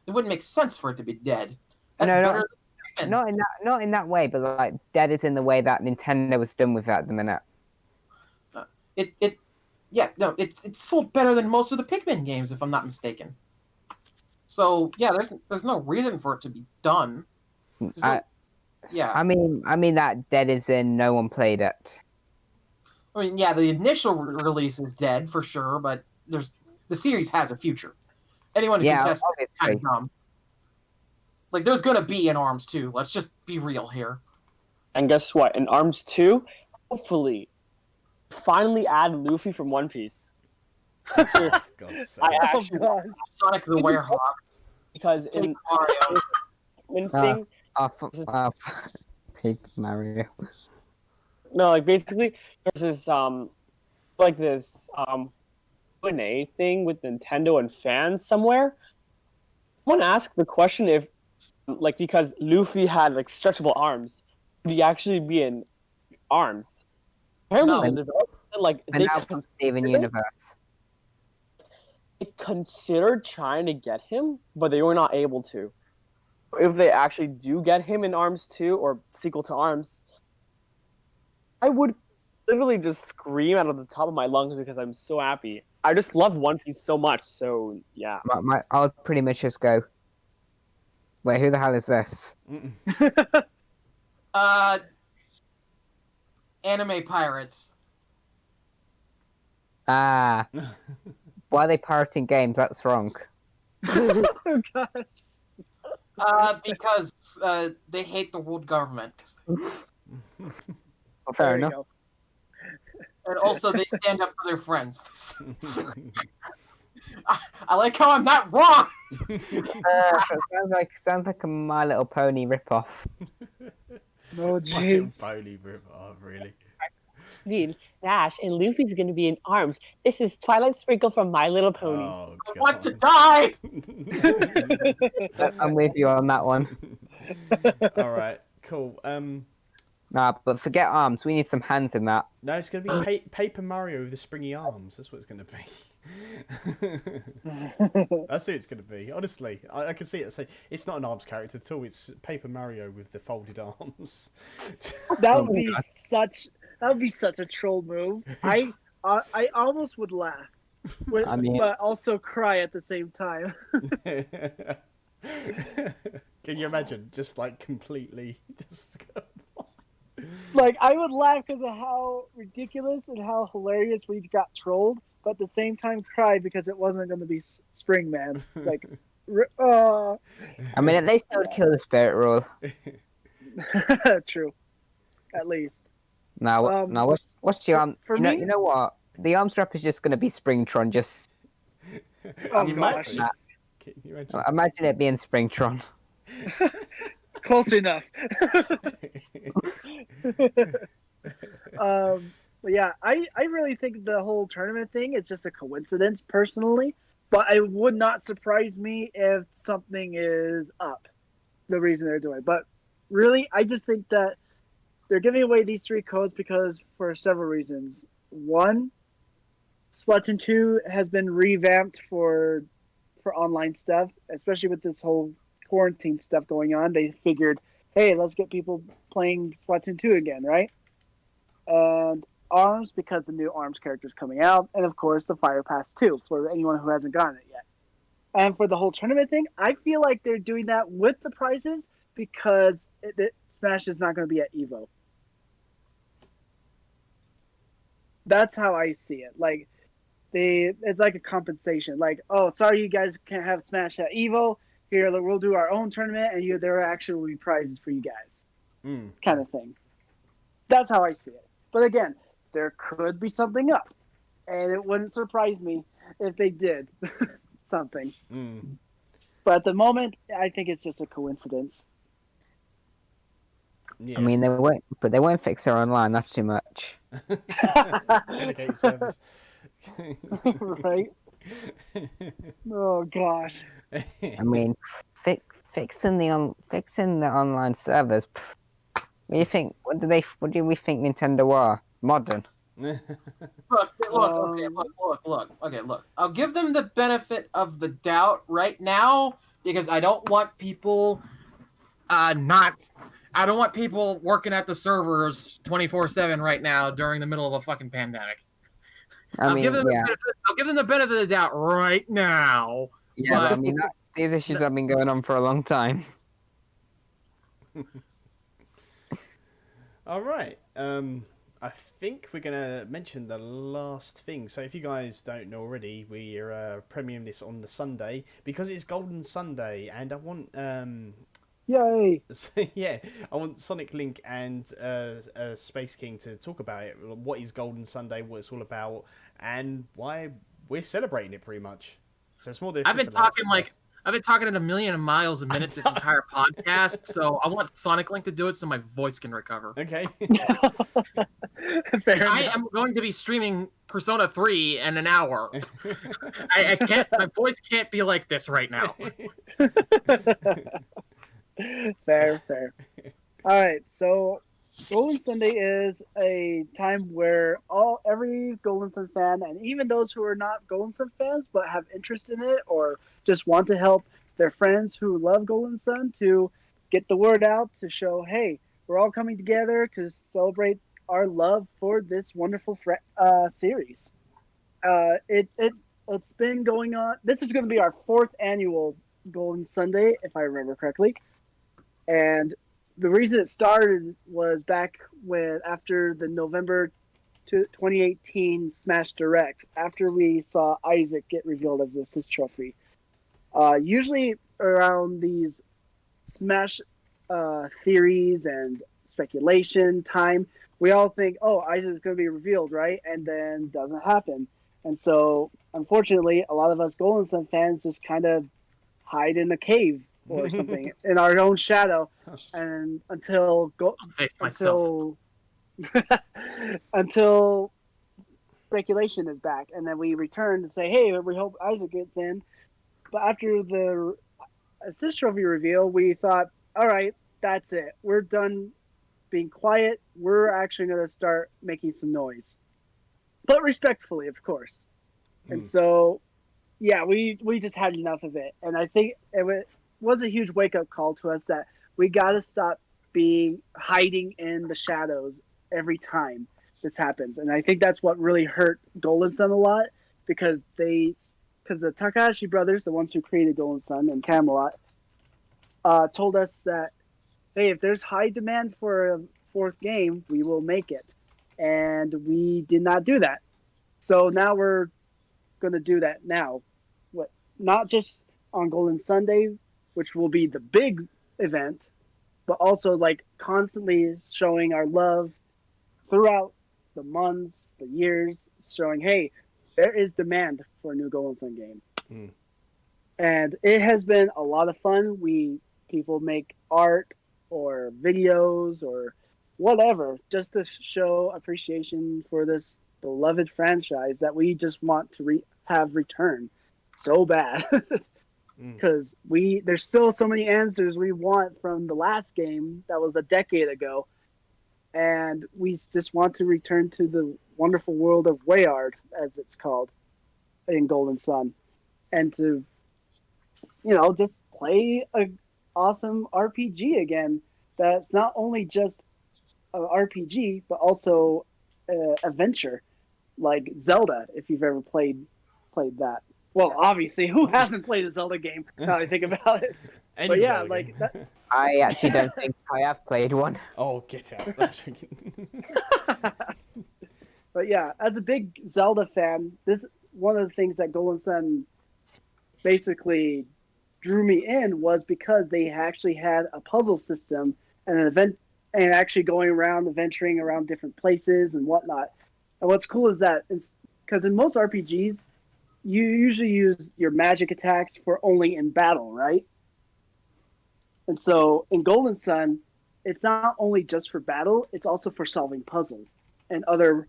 it wouldn't make sense for it to be dead. That's better than not in that way, but like dead is in the way that Nintendo was done with it at the minute. It's sold better than most of the Pikmin games, if I'm not mistaken. So yeah, there's no reason for it to be done. I mean that dead is in no one played it. I mean, yeah, the initial release is dead for sure, but the series has a future. Anyone who can test it is kind of dumb. Like, there's gonna be an ARMS 2. Let's just be real here. And guess what? In ARMS 2, hopefully, finally add Luffy from One Piece. God's sake. Sonic the Werehog. Because in Mario. Pig Mario. No, like basically, there's this like this Q&A thing with Nintendo and fans somewhere. I want to ask the question if, like, because Luffy had like stretchable arms, would he actually be in ARMS? Apparently, Steven Universe. They considered trying to get him, but they were not able to. If they actually do get him in ARMS 2 or sequel to ARMS, I would literally just scream out of the top of my lungs because I'm so happy. I just love One Piece so much. So yeah. I'll pretty much just go. Wait, who the hell is this? Anime pirates. Ah, why are they pirating games? That's wrong. Oh gosh. Because they hate the world government. Well, fair There you enough. go. And also, they stand up for their friends. I like how I'm not wrong. Sounds like a My Little Pony ripoff. Oh jeez. Pony rip off, really. Be Smash and Luffy's gonna be in arms. This is Twilight Sprinkle from My Little Pony. Oh, I God. want to die. I'm with you on that one. All right, cool. Nah, but forget arms. We need some hands in that. No, it's going to be Paper Mario with the springy arms. That's what it's going to be. That's who it's going to be. Honestly, I can see it. It's not an arms character at all. It's Paper Mario with the folded arms. That would be such. That would be such a troll move. I almost would laugh, but also cry at the same time. Can you imagine? Just like completely. Like, I would laugh because of how ridiculous and how hilarious we got trolled, but at the same time cry because it wasn't going to be Spring Man. Like, I mean, at least they would kill the spirit rule. True. At least. Now, what's the arm? For You me? know what? The arm strap is just going to be Springtron. Just Oh, you gosh. Can you imagine? imagine it being Springtron. Close enough. But yeah, I really think the whole tournament thing is just a coincidence, personally. But it would not surprise me if something is up, the reason they're doing it. But really, I just think that they're giving away these 3 codes because for several reasons. One, Splatoon 2 has been revamped for online stuff, especially with this whole quarantine stuff going on. They figured, hey, let's get people playing Splatoon 2 again, right? And ARMS, because the new ARMS character is coming out, and of course the Fire Pass 2 for anyone who hasn't gotten it yet. And for the whole tournament thing, I feel like they're doing that with the prizes because Smash is not going to be at EVO. That's how I see it. Like, it's like a compensation. Like, oh, sorry you guys can't have Smash at EVO. Here, we'll do our own tournament, and there actually will be prizes for you guys. Kind of thing. That's how I see it. But again, there could be something up. And it wouldn't surprise me if they did something. But at the moment, I think it's just a coincidence. Yeah. I mean, they won't fix their online. That's too much. Dedicated service. Right? Oh gosh. I mean, fixing the online servers. What do you think? What do we think Nintendo are? Modern. Look. I'll give them the benefit of the doubt right now because I don't want people I don't want people working at the servers 24/7 right now during the middle of a fucking pandemic. I'll give them the benefit of the doubt right now. Yeah, but I mean, these issues have been going on for a long time. All right. I think we're going to mention the last thing. So if you guys don't know already, we're premiering this on the Sunday because it's Golden Sunday, and I want Yay! yeah, I want Sonic Link and Space King to talk about it. What is Golden Sunday? What it's all about, and why we're celebrating it. Pretty much. So it's more. I've been talking at a million miles a minute this entire podcast, so I want Sonic Link to do it so my voice can recover. Okay. I am going to be streaming Persona 3 in an hour. I can't. My voice can't be like this right now. Fair. All right, so Golden Sunday is a time where every Golden Sun fan, and even those who are not Golden Sun fans but have interest in it or just want to help their friends who love Golden Sun to get the word out to show, hey, we're all coming together to celebrate our love for this wonderful series. It's been going on. This is going to be our 4th annual Golden Sunday, if I remember correctly. And the reason it started was back after the November 2018 Smash Direct, after we saw Isaac get revealed as the assist trophy. Usually around these Smash theories and speculation time, we all think, oh, Isaac's going to be revealed, right? And then doesn't happen. And so, unfortunately, a lot of us Golden Sun fans just kind of hide in a cave or something in our own shadow, and until speculation is back, and then we return to say, hey, we hope Isaac gets in. But after the assist trophy reveal, we thought, all right, that's it. We're done being quiet. We're actually going to start making some noise, but respectfully, of course. And so, yeah, we just had enough of it, and I think it was a huge wake up call to us that we got to stop hiding in the shadows every time this happens. And I think that's what really hurt Golden Sun a lot, because the Takahashi brothers, the ones who created Golden Sun and Camelot, told us that, hey, if there's high demand for a 4th game, we will make it. And we did not do that. So now we're going to do that now. Not just on Golden Sunday, which will be the big event, but also like constantly showing our love throughout the months, the years, showing, hey, there is demand for a new Golden Sun game. And it has been a lot of fun. People make art or videos or whatever, just to show appreciation for this beloved franchise that we just want to have return so bad. Because there's still so many answers we want from the last game that was a decade ago, and we just want to return to the wonderful world of WAHD, as it's called in Golden Sun, and to just play an awesome RPG again that's not only just an RPG but also an adventure like Zelda, if you've ever played that. Well, obviously, who hasn't played a Zelda game? Now I think about it. But yeah, like that. I actually don't think I have played one. Oh, get out! But yeah, as a big Zelda fan, this one of the things that Golden Sun basically drew me in was because they actually had a puzzle system and an event, and actually going around adventuring around different places and whatnot. And what's cool is that because in most RPGs, you usually use your magic attacks for only in battle, right? And so in Golden Sun, it's not only just for battle, it's also for solving puzzles and other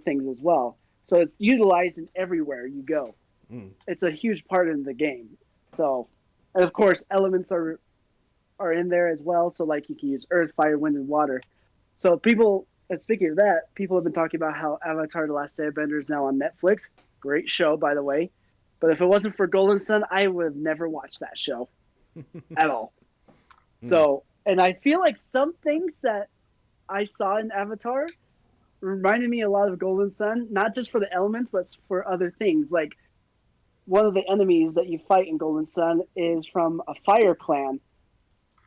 things as well. So it's utilized in everywhere you go. It's a huge part in the game. So, and of course, elements are in there as well. So like you can use earth, fire, wind, and water. So and speaking of that, people have been talking about how Avatar: The Last Airbender is now on Netflix. Great show, by the way. But if it wasn't for Golden Sun, I would have never watched that show at all. So, and I feel like some things that I saw in Avatar reminded me a lot of Golden Sun, not just for the elements, but for other things. Like one of the enemies that you fight in Golden Sun is from a fire clan,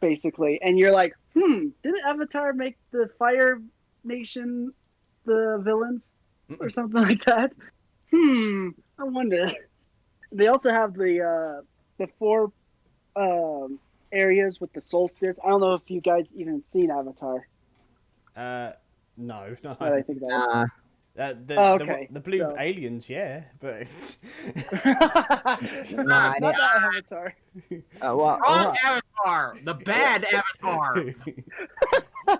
basically. And you're like, didn't Avatar make the Fire Nation the villains or something like that? I wonder. They also have the 4 areas with the solstice. I don't know if you guys even seen Avatar. No. I think about the blue aliens, yeah, but not that Avatar. Wrong Avatar, the bad Avatar.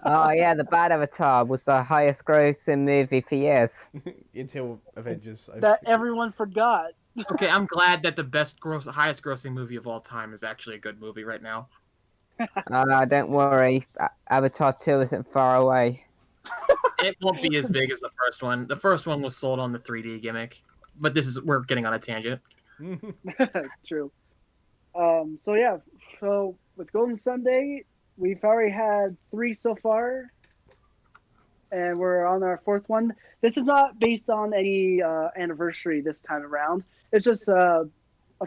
Oh yeah, the bad Avatar was the highest grossing movie for years. Until Avengers. That everyone forgot. Okay, I'm glad that the highest grossing movie of all time is actually a good movie right now. Don't worry, Avatar 2 isn't far away. It won't be as big as the first one. The first one was sold on the 3D gimmick, but we're getting on a tangent. True. So yeah, with Golden Sunday, we've already had 3 so far, and we're on our 4th one. This is not based on any anniversary this time around. It's just a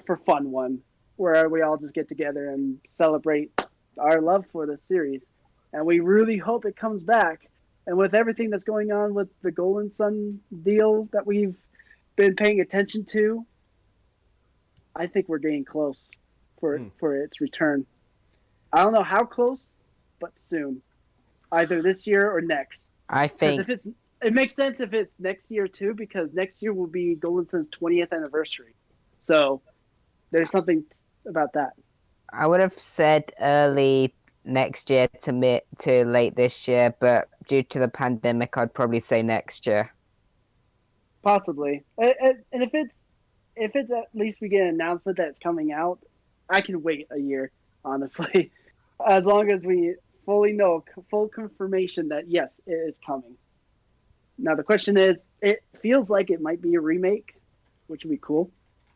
for fun one where we all just get together and celebrate our love for the series. And we really hope it comes back. And with everything that's going on with the Golden Sun deal that we've been paying attention to, I think we're getting close for its return. I don't know how close, but soon. Either this year or next. I think it makes sense if it's next year too, because next year will be Golden Sun's 20th anniversary. So there's something about that. I would have said early next year to late this year, but due to the pandemic, I'd probably say next year. Possibly, and if it's at least we get an announcement that it's coming out, I can wait a year, honestly, as long as we fully know full confirmation that yes, it is coming. Now the question is, it feels like it might be a remake, which would be cool,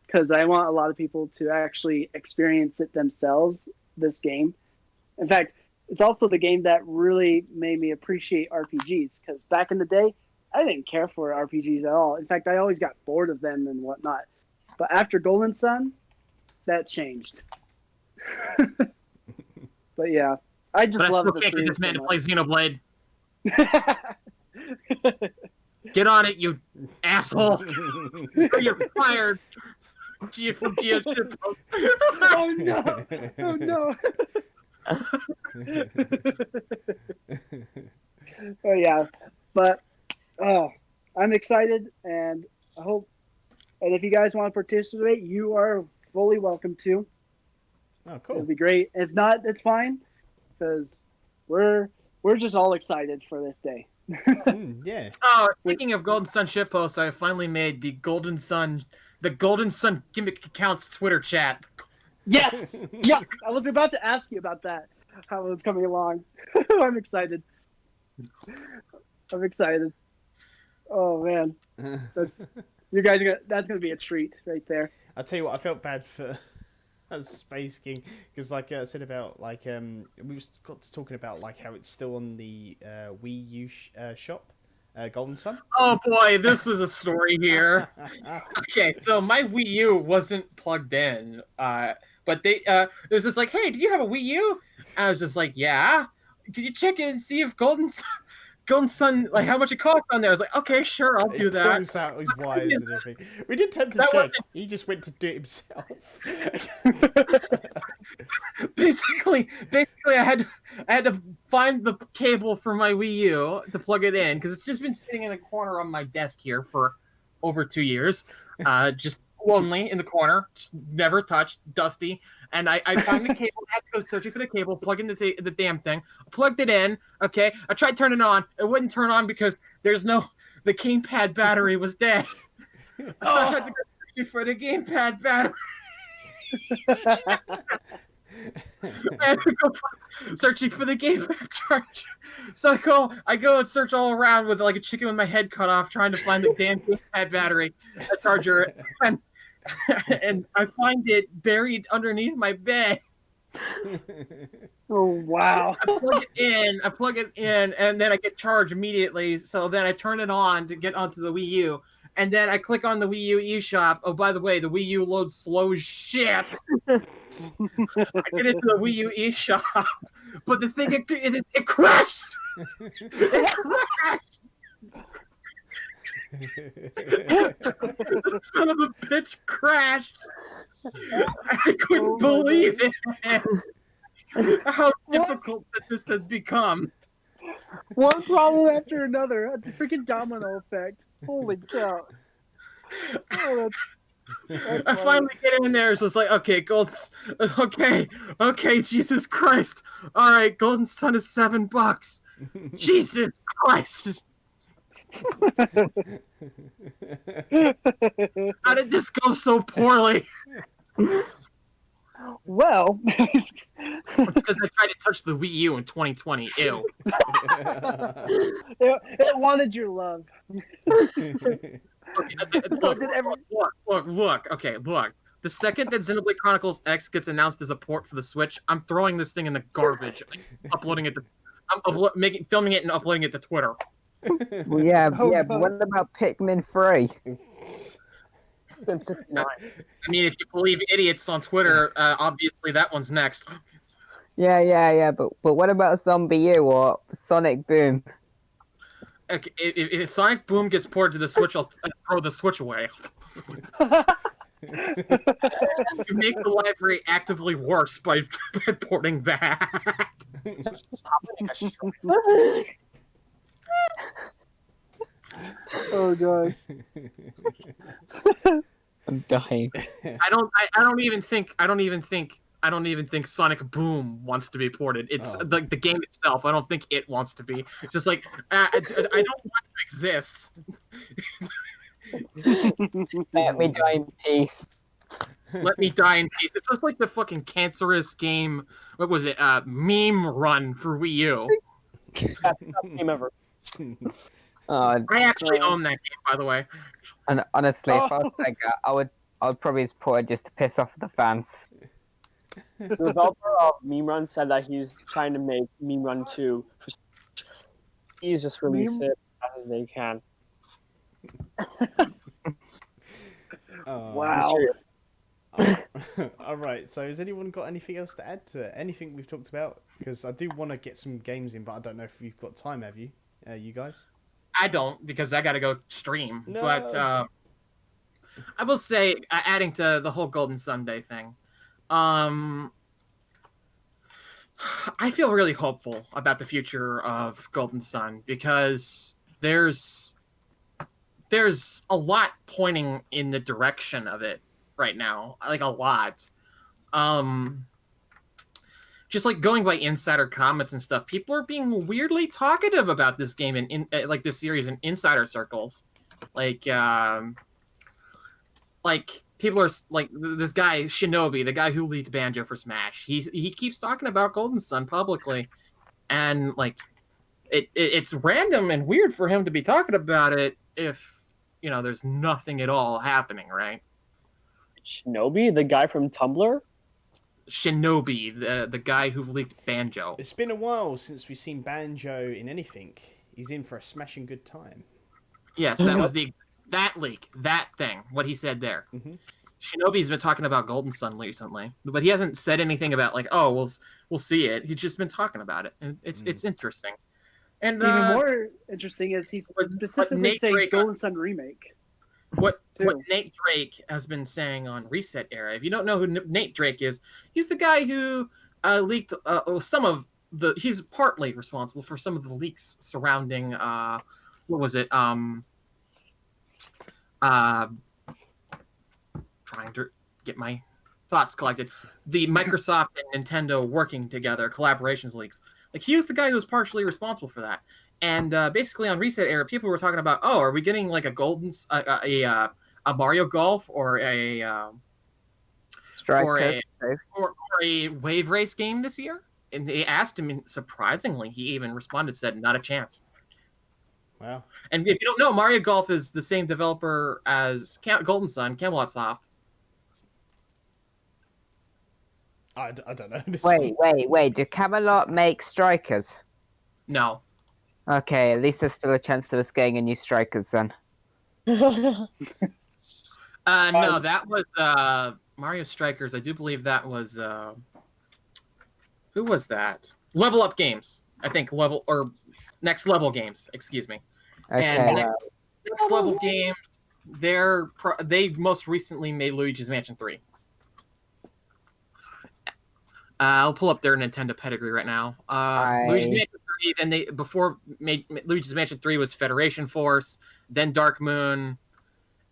because I want a lot of people to actually experience it themselves. This game, in fact, it's also the game that really made me appreciate RPGs, because back in the day, I didn't care for RPGs at all. In fact, I always got bored of them and whatnot. But after Golden Sun, that changed. But yeah, I just love the series. But I still can't get this man to play Xenoblade. Get on it, you asshole! You're fired. Oh no! Oh no! Oh yeah, but I'm excited, and I hope. And if you guys want to participate, you are fully welcome to. Oh, cool! It'd be great. If not, it's fine, because we're just all excited for this day. Yeah. Oh, speaking of Golden Sun shitposts, I finally made the Golden Sun gimmick accounts Twitter chat. Yes, yes. I was about to ask you about that. How it was coming along. I'm excited. I'm excited. Oh man, you guys that's gonna be a treat right there. I'll tell you what, I felt bad for Space King, because like I said about like we got to talking about like how it's still on the Wii U shop, Golden Sun. Oh boy, this is a story here. Okay, so my Wii U wasn't plugged in, but they it was just like, hey, do you have a Wii U? I was just like, yeah. Can you check in and see if Golden Sun, like how much it costs on there? I was like, okay, sure, I'll do that. Pulls out his wires and everything. We did attempt to check. He just went to do it himself. Basically, I had to find the cable for my Wii U to plug it in, because it's just been sitting in the corner on my desk here for over 2 years, just lonely in the corner, just never touched, dusty. And I found the cable. I had to go searching for the cable, plug in the damn thing. I plugged it in. Okay, I tried turning it on. It wouldn't turn on because the gamepad battery was dead. So I had to go searching for the gamepad battery. I had to go searching for the gamepad charger. So I go and search all around with like a chicken with my head cut off, trying to find the damn gamepad battery charger. And I find it buried underneath my bed. Oh wow! I plug it in, and then I get charged immediately. So then I turn it on to get onto the Wii U, and then I click on the Wii U eShop. Oh, by the way, the Wii U loads slow as shit. I get into the Wii U eShop, but the thing it crashed. It crashed. The son of a bitch crashed. I couldn't believe it. How difficult that this has become. One problem after another. It's a freaking domino effect. Holy cow. Oh, that's I finally get in there, so it's like, okay, okay, Jesus Christ. All right, Golden Sun is $7. Jesus Christ. How did this go so poorly? Well, it's because I tried to touch the Wii U in 2020. Ew. it wanted your love. Look. Okay, look. The second that Xenoblade Chronicles X gets announced as a port for the Switch, I'm throwing this thing in the garbage. I'm filming it and uploading it to Twitter. Well, yeah, Oh, yeah. But God. what about Pikmin 3? Been 69. I mean, if you believe idiots on Twitter, obviously that one's next. Yeah. But what about Zombie U or Sonic Boom? Okay, if Sonic Boom gets ported to the Switch, I'll throw the Switch away. You make the library actively worse by porting that. Oh, God. I'm dying. I don't even think Sonic Boom wants to be ported. It's Oh. the game itself. I don't think it wants to be. It's just like I don't want to exist. Let me die in peace. Let me die in peace. It's just like the fucking cancerous game. What was it? Meme Run for Wii U. That's the best game ever. Oh, I actually own that game, by the way. and honestly, if I Oh. was Sega, I would probably just put it just to piss off the fans. The developer of Meme Run said that he's trying to make Meme Run 2. He's just released Meme? it as fast as they can. Oh. Wow. All right. So, has anyone got anything else to add to it? Anything we've talked about? Because I do want to get some games in, but I don't know if you've got time. Have you, you guys? I don't because I got to go stream. No. But I will say, adding to the whole Golden Sunday thing, I feel really hopeful about the future of Golden Sun because there's a lot pointing in the direction of it right now, like a lot. Just like going by insider comments and stuff, people are being weirdly talkative about this game in like this series in insider circles. Like people are like this guy Shinobi, the guy who leads Banjo for Smash. He keeps talking about Golden Sun publicly, and like it's random and weird for him to be talking about it if there's nothing at all happening, right? Shinobi, the guy from Tumblr? Shinobi, the guy who leaked Banjo. It's been a while since we've seen Banjo in anything. He's in for a smashing good time. Yes, that was that leak, that thing, what he said there. Mhm. Shinobi's been talking about Golden Sun recently, but he hasn't said anything about like, oh, we'll see it. He's just been talking about it, and it's interesting. And Even more interesting is he's specifically Nate saying Drake- Golden Sun remake. What too. Nate Drake has been saying on Reset Era. If you don't know who Nate Drake is, he's the guy who leaked some of the. He's partly responsible for some of the leaks surrounding what was it? Trying to get my thoughts collected. The Microsoft and Nintendo working together, collaborations leaks. Like he was the guy who was partially responsible for that. And basically on Reset Era, people were talking about, oh, are we getting like a Mario Golf or a Strikers. or a Wave Race game this year? And they asked him, and surprisingly, he even responded, said, not a chance. Wow. And if you don't know, Mario Golf is the same developer as Golden Sun, Camelot Soft. I don't know. This Wait. Do Camelot make Strikers? No. Okay, at least there's still a chance of us getting a new Strikers then. No, that was Mario Strikers. I do believe that was who was that? Level Up Games, I think. Next Level Games. Excuse me. Okay. And next Level Games, they most recently made Luigi's Mansion 3. I'll pull up their Nintendo pedigree right now. Luigi's Mansion 3. Then before Luigi's Mansion 3 was Federation Force, then Dark Moon,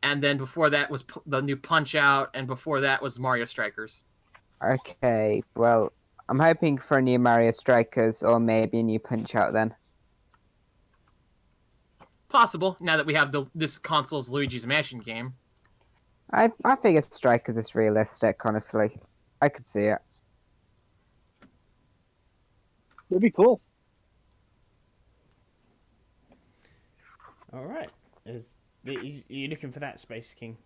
and then before that was the new Punch Out, and before that was Mario Strikers. Okay, well, I'm hoping for a new Mario Strikers or maybe a new Punch Out then. Possible, now that we have this console's Luigi's Mansion game. I figure Strikers is realistic, honestly. I could see it. That'd be cool. All right. You looking for that, Space King?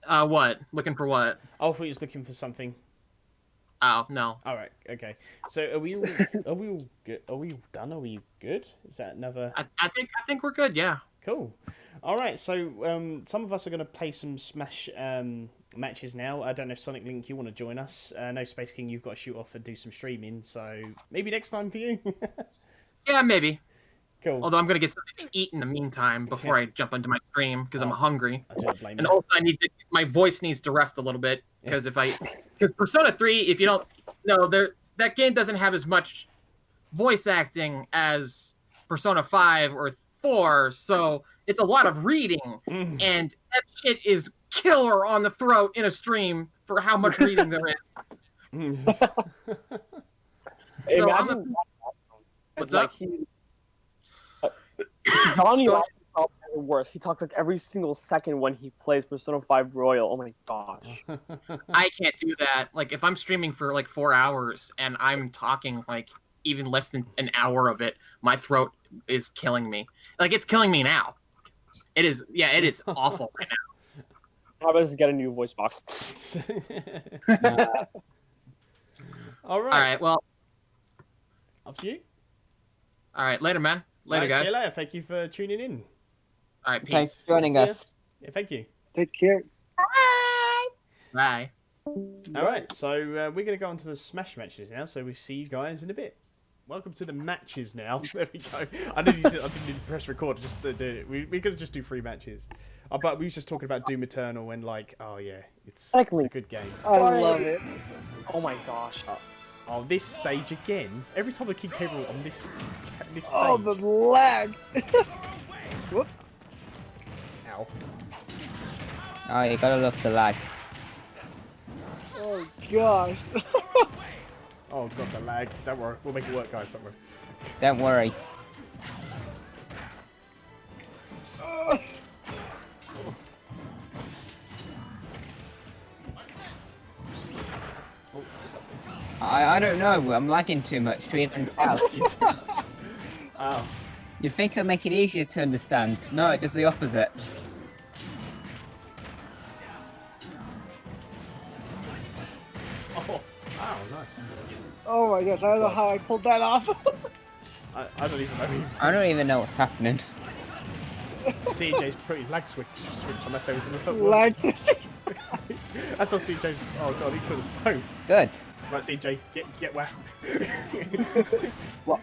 What? Looking for what? I thought he was looking for something. Oh no. All right. Okay. So are we all good? Are we done? Are we good? Is that another? I think we're good. Yeah. Cool. All right. So some of us are going to play some Smash matches now. I don't know if Sonic Link, you want to join us? No, Space King, you've got to shoot off and do some streaming. So maybe next time for you. Yeah, maybe. Cool. Although I'm gonna get something to eat in the meantime before I jump into my stream because I'm hungry. I do not blame And you. also, my voice needs to rest a little bit because because Persona 3, if you don't know, that game doesn't have as much voice acting as Persona 5 or 4, so it's a lot of reading, and that shit is killer on the throat in a stream for how much reading there is. So what's up? Johnny Lawrence felt worse. He talks like every single second when he plays Persona 5 Royal. Oh my gosh. I can't do that. Like, if I'm streaming for like 4 hours and I'm talking like even less than an hour of it, my throat is killing me. Like, it's killing me now. It is awful right now. How about just get a new voice box? All right. All right, well, Up to you. all right, later, man. Later, Right, guys. See you later. Thank you for tuning in. All right, peace. Thanks for joining See ya. us. Yeah, thank you. Take care. Bye. All right, so we're going to go on to the Smash matches now. So we see you guys in a bit. Welcome to the matches now. There we go. I didn't need to press record just to do it. We're going to just do 3 matches. But we were just talking about Doom Eternal and like, oh yeah, it's a good game. I love it. Oh my gosh. Oh, this stage again. Every time I keep cable on this stage. Oh, the lag. Whoops. Ow. Oh, you gotta love the lag. Oh gosh. Oh god, the lag. Don't worry. We'll make it work, guys. Don't worry. Don't worry. Oh, what's up? I don't know. I'm lagging too much to even tell. Oh. You'd think it'd make it easier to understand. No, it does the opposite. Oh. Wow, nice. Oh my gosh, I don't know how I pulled that off. I don't even know. I don't even know what's happening. CJ's put his lag switch unless there was a Lag switching. That's how CJ's. Oh god, he put his both. Good. Right, CJ, get where? What?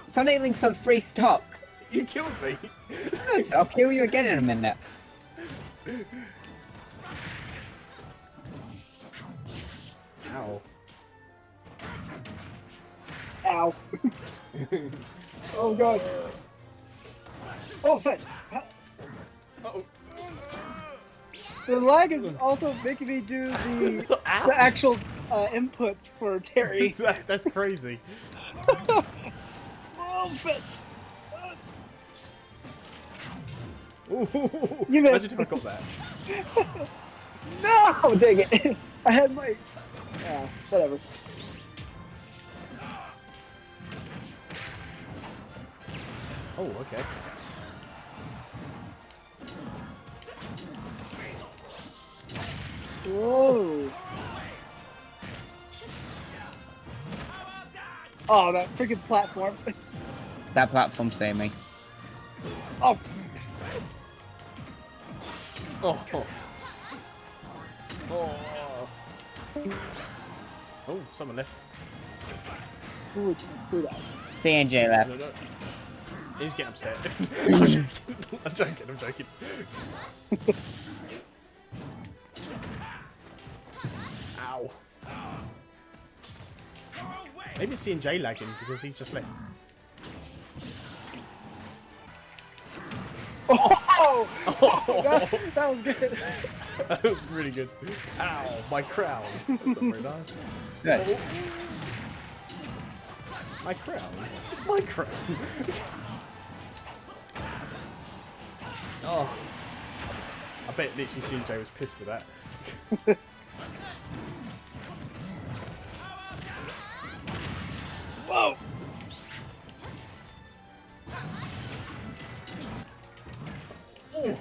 Sonic Link's on free stock. You killed me. Good. I'll kill you again in a minute. Ow. Ow. Oh god. Oh, fetch. Uh-oh. The lag is also making me do the actual inputs for Terry. That's crazy. Oh, fetch. Ooh, You missed. imagine if I got that. No! Dang it. I had my... Yeah, whatever. Oh, okay. Whoa. Oh, that freaking platform. That platform saved me. Oh, Oh. Oh. Oh, someone left. who would you do that? CNJ left. No. He's getting upset. I'm joking. I'm joking. Ow. Maybe it's CNJ lagging because he's just left. Oh! That was good. That was really good. Ow, my crown. That's not very nice. Good. My crown? It's my crown. Oh. I bet literally CJ was pissed for that. Whoa! Oh.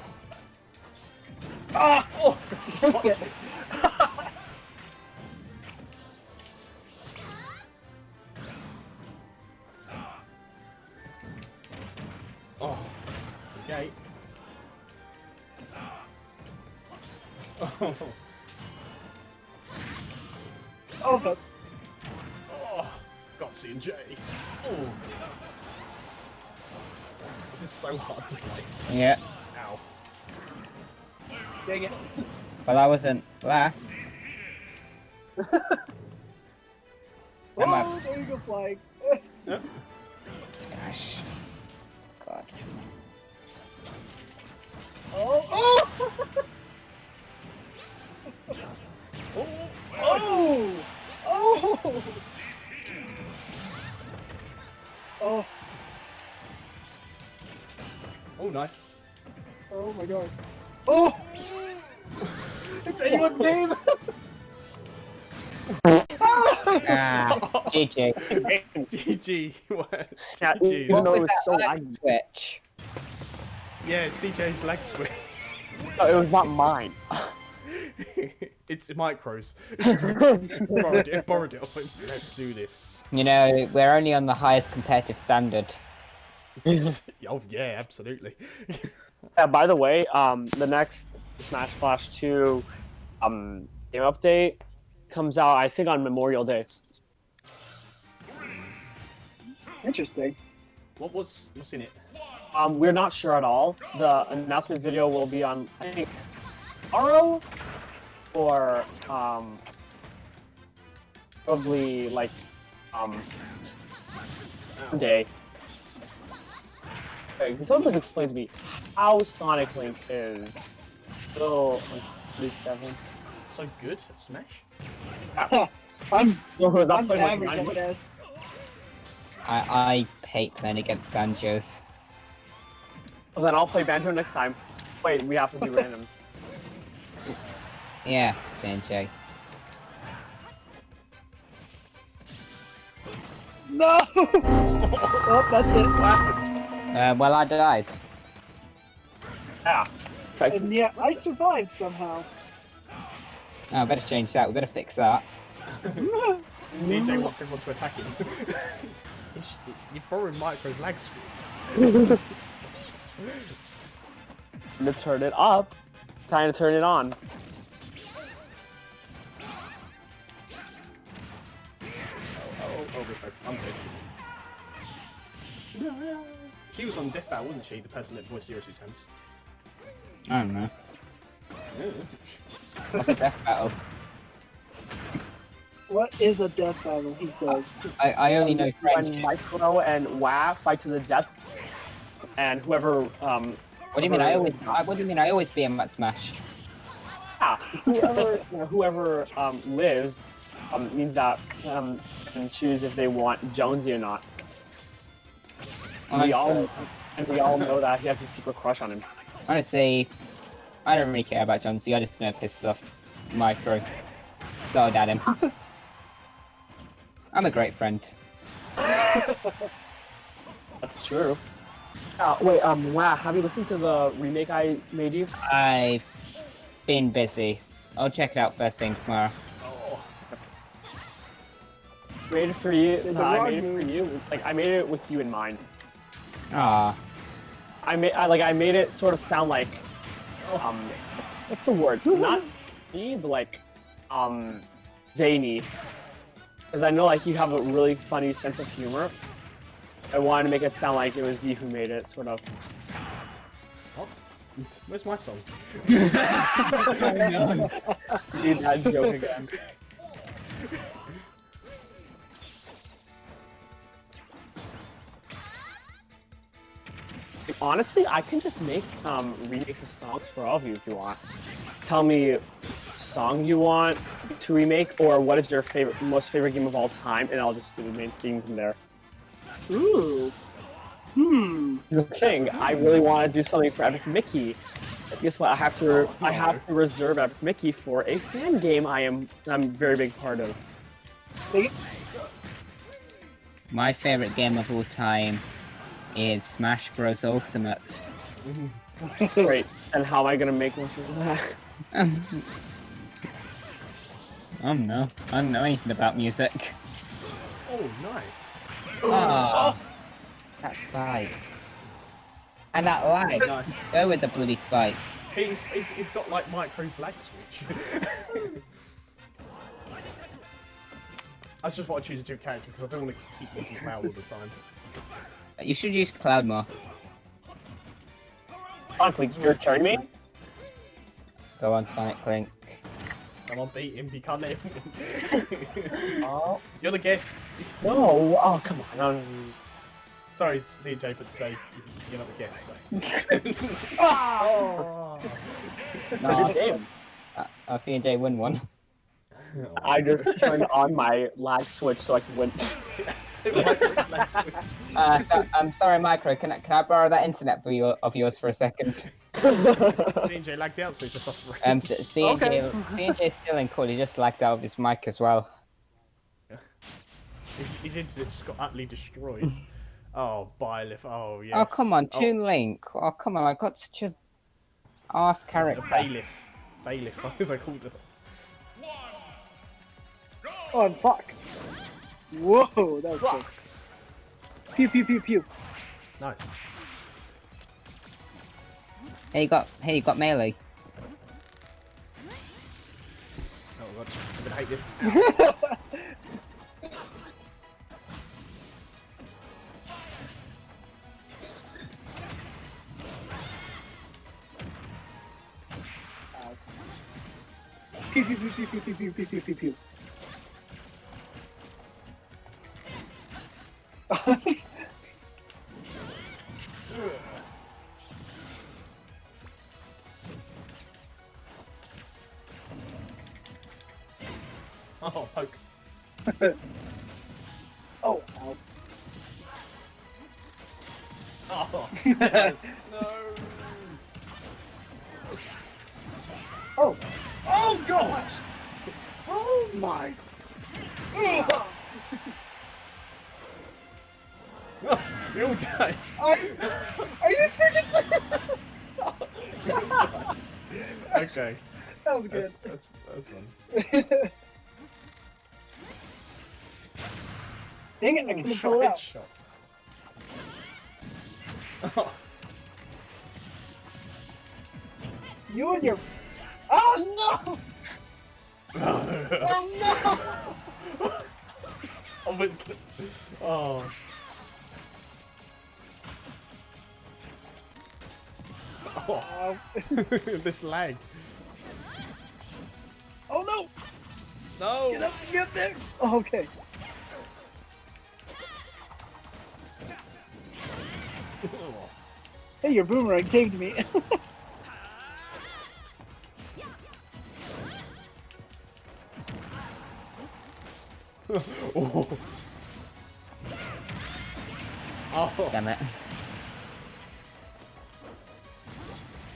Ah! Oh, Took it. Oh, but Oh, got CJ. Oh. This is so hard to play. Yeah. Ow. dang it. Well, I wasn't last. Am I- Oh, there you go, flying. Gosh. God. Oh, oh! Oh! Oh! Oh! Oh, nice. Oh my gosh. Oh! It's anyone's game! Ah, GG. GG. What? Yeah, GG. even What though was it's that so lag laggy. switch? Yeah, it's CJ's leg swing. No, it was not mine. It's micros. Borrowed it off him. Let's do this. You know, we're only on the highest competitive standard. Oh yeah, absolutely. Yeah, by the way, the next Smash Flash 2 game update comes out, I think, on Memorial Day. Interesting. What's in it? We're not sure at all. The announcement video will be on, I think, tomorrow, or probably like Sunday. Okay, can someone just explain to me how Sonic Link is still on 37? So good at Smash. I'm Was that I'm playing like average at 9? best. I hate playing against banjos. Well, then I'll play Banjo next time. Wait, we have to do random. Yeah, Sanjay. No! Oh, that's it. Wow. Well, I died. Yeah. And yeah, I survived somehow. Oh, I better change that. We better fix that. CJ wants everyone to attack him. You borrowed Micro's lag swing. To turn it up, trying to turn it on. Oh, we're both undead. She was on Death Battle, wasn't she? The person that voiced Zero Suit Samus. I don't know. Yeah. What's a death battle? What is a death battle? He says. I only know When friendship. Micro and WA fight to the death, and whoever What do you mean? What do you mean? I always be in that Smash. yeah, whoever lives means that can choose if they want Jonesy or not. And we all know that he has a secret crush on him. Honestly, I don't really care about Jonesy. I just know pisses off Micro. So I'd add him. I'm a great friend. That's true. Wait, WA, have you listened to the remake I made you? I've been busy. I'll check it out first thing tomorrow. Made it for you. The I wrong made it for move. you. Like I made it with you in mind. Ah, I made it sort of sound like what's the word? Not me, but like zany. Because I know like you have a really funny sense of humor. I wanted to make it sound like it was you who made it, sort of. What? Where's my song? Dude, that joke again. Honestly, I can just make remakes of songs for all of you if you want. Tell me song you want to remake, or what is your most favorite game of all time, and I'll just do the main theme from there. Ooh. The thing, I really want to do something for Epic Mickey. But guess what? I have to reserve Epic Mickey for a fan game I'm a very big part of. my favorite game of all time is Smash Bros. Ultimate. Great. And how am I gonna make one for that? I don't know. I don't know anything about music. Oh, nice. Oh, that spike. And that lag. Nice. Go with the bloody spike. See, he's got like Micro's lag switch. I just want to choose a different character because I don't want to keep using Cloud all the time. You should use Cloud more. Sonic Link, your turn, me? Go on, Sonic Link. Come on, beat him. You can't let him win. Oh. You're the guest. No. Oh, come on. Sorry, CJ, but today you're not the guest. So. Oh. No, Damn. I'll see AJ win one. I just turned on my lag switch so I can win. I'm sorry, Micro. Can I borrow that internet of yours for a second? CJ lagged out, so it's just us. CNJ's still in call. He just lagged out of his mic as well. His internet just got utterly destroyed. Oh, Byleth. Oh, yes. Oh, come on, Toon Link. Oh, come on. I got such a arse character. Bailiff, as I called it. Oh, and Fox. Whoa, that was cool. Fox. Pew pew pew pew. Nice. Hey, you got melee. Oh god, I'm gonna hate this. Pew pew pew pew pew pew pew pew pew pew pew. Oh, poke. Oh, ow. Oh, yes. No. Oh. Oh gosh. Oh my. You all died. Are you freaking serious? Okay. That was good. That's fun. Dang it, I couldn't pull it out. Headshot. Oh. You and your... Oh no! Oh no! Oh, it's... Oh. Oh. This lag. Oh no! No. Get up, get there! Oh, okay. Hey, your boomerang saved me. Oh. Oh. Damn it.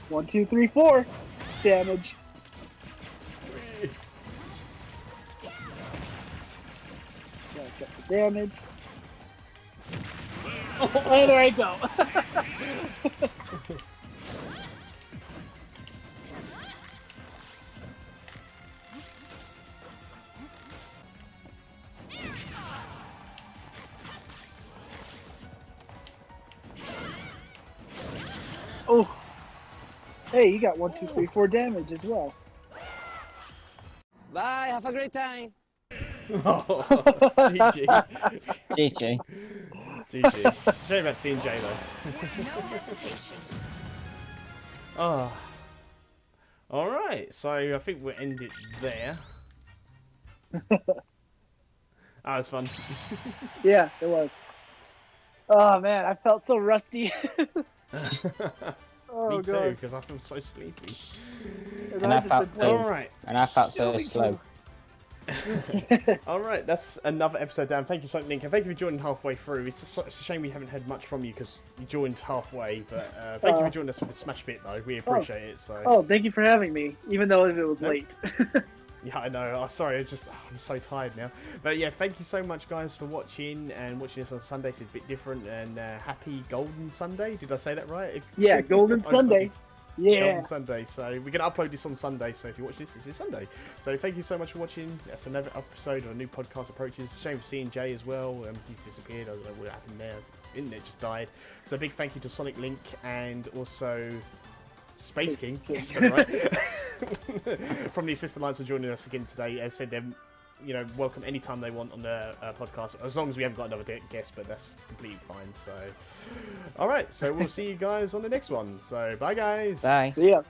1, 2, 3, 4. Damage. Gotta get the damage. Oh, there I go. Oh. Hey, you got 1, 2, 3, 4 damage as well. Bye, have a great time. Oh. GG. GG. GG. Shame about CJ though. No hesitation. Oh. Alright, so I think we'll end it there. That was fun. Yeah, it was. Oh man, I felt so rusty. Oh, Me too, God. because I feel so sleepy. And I felt so, Alright. and I felt so slow. Alright, that's another episode down. Thank you so much, Link, and thank you for joining halfway through. It's a shame we haven't heard much from you because you joined halfway, but thank you for joining us for the Smash bit though. We appreciate it. So. Oh, thank you for having me, even though it was late. Yeah, I know. Oh, sorry, I'm so tired now. But yeah, thank you so much, guys, for watching and watching this on Sunday. It's a bit different. And happy Golden Sunday. Did I say that right? Yeah, Golden Sunday. Yeah. Golden Sunday. So we're going to upload this on Sunday. So if you watch this, this is Sunday. So thank you so much for watching. That's another episode of a new podcast approaches. Shame for seeing Jay as well. He's disappeared. I don't know what happened there. Internet just died. So a big thank you to Sonic Link and also Space King. Yes, got it right. From the Assistant Lines for joining us again today. As said, you know, welcome anytime they want on the podcast, as long as we haven't got another guest, but that's completely fine. So, all right, so we'll see you guys on the next one. So, bye, guys. Bye. See ya.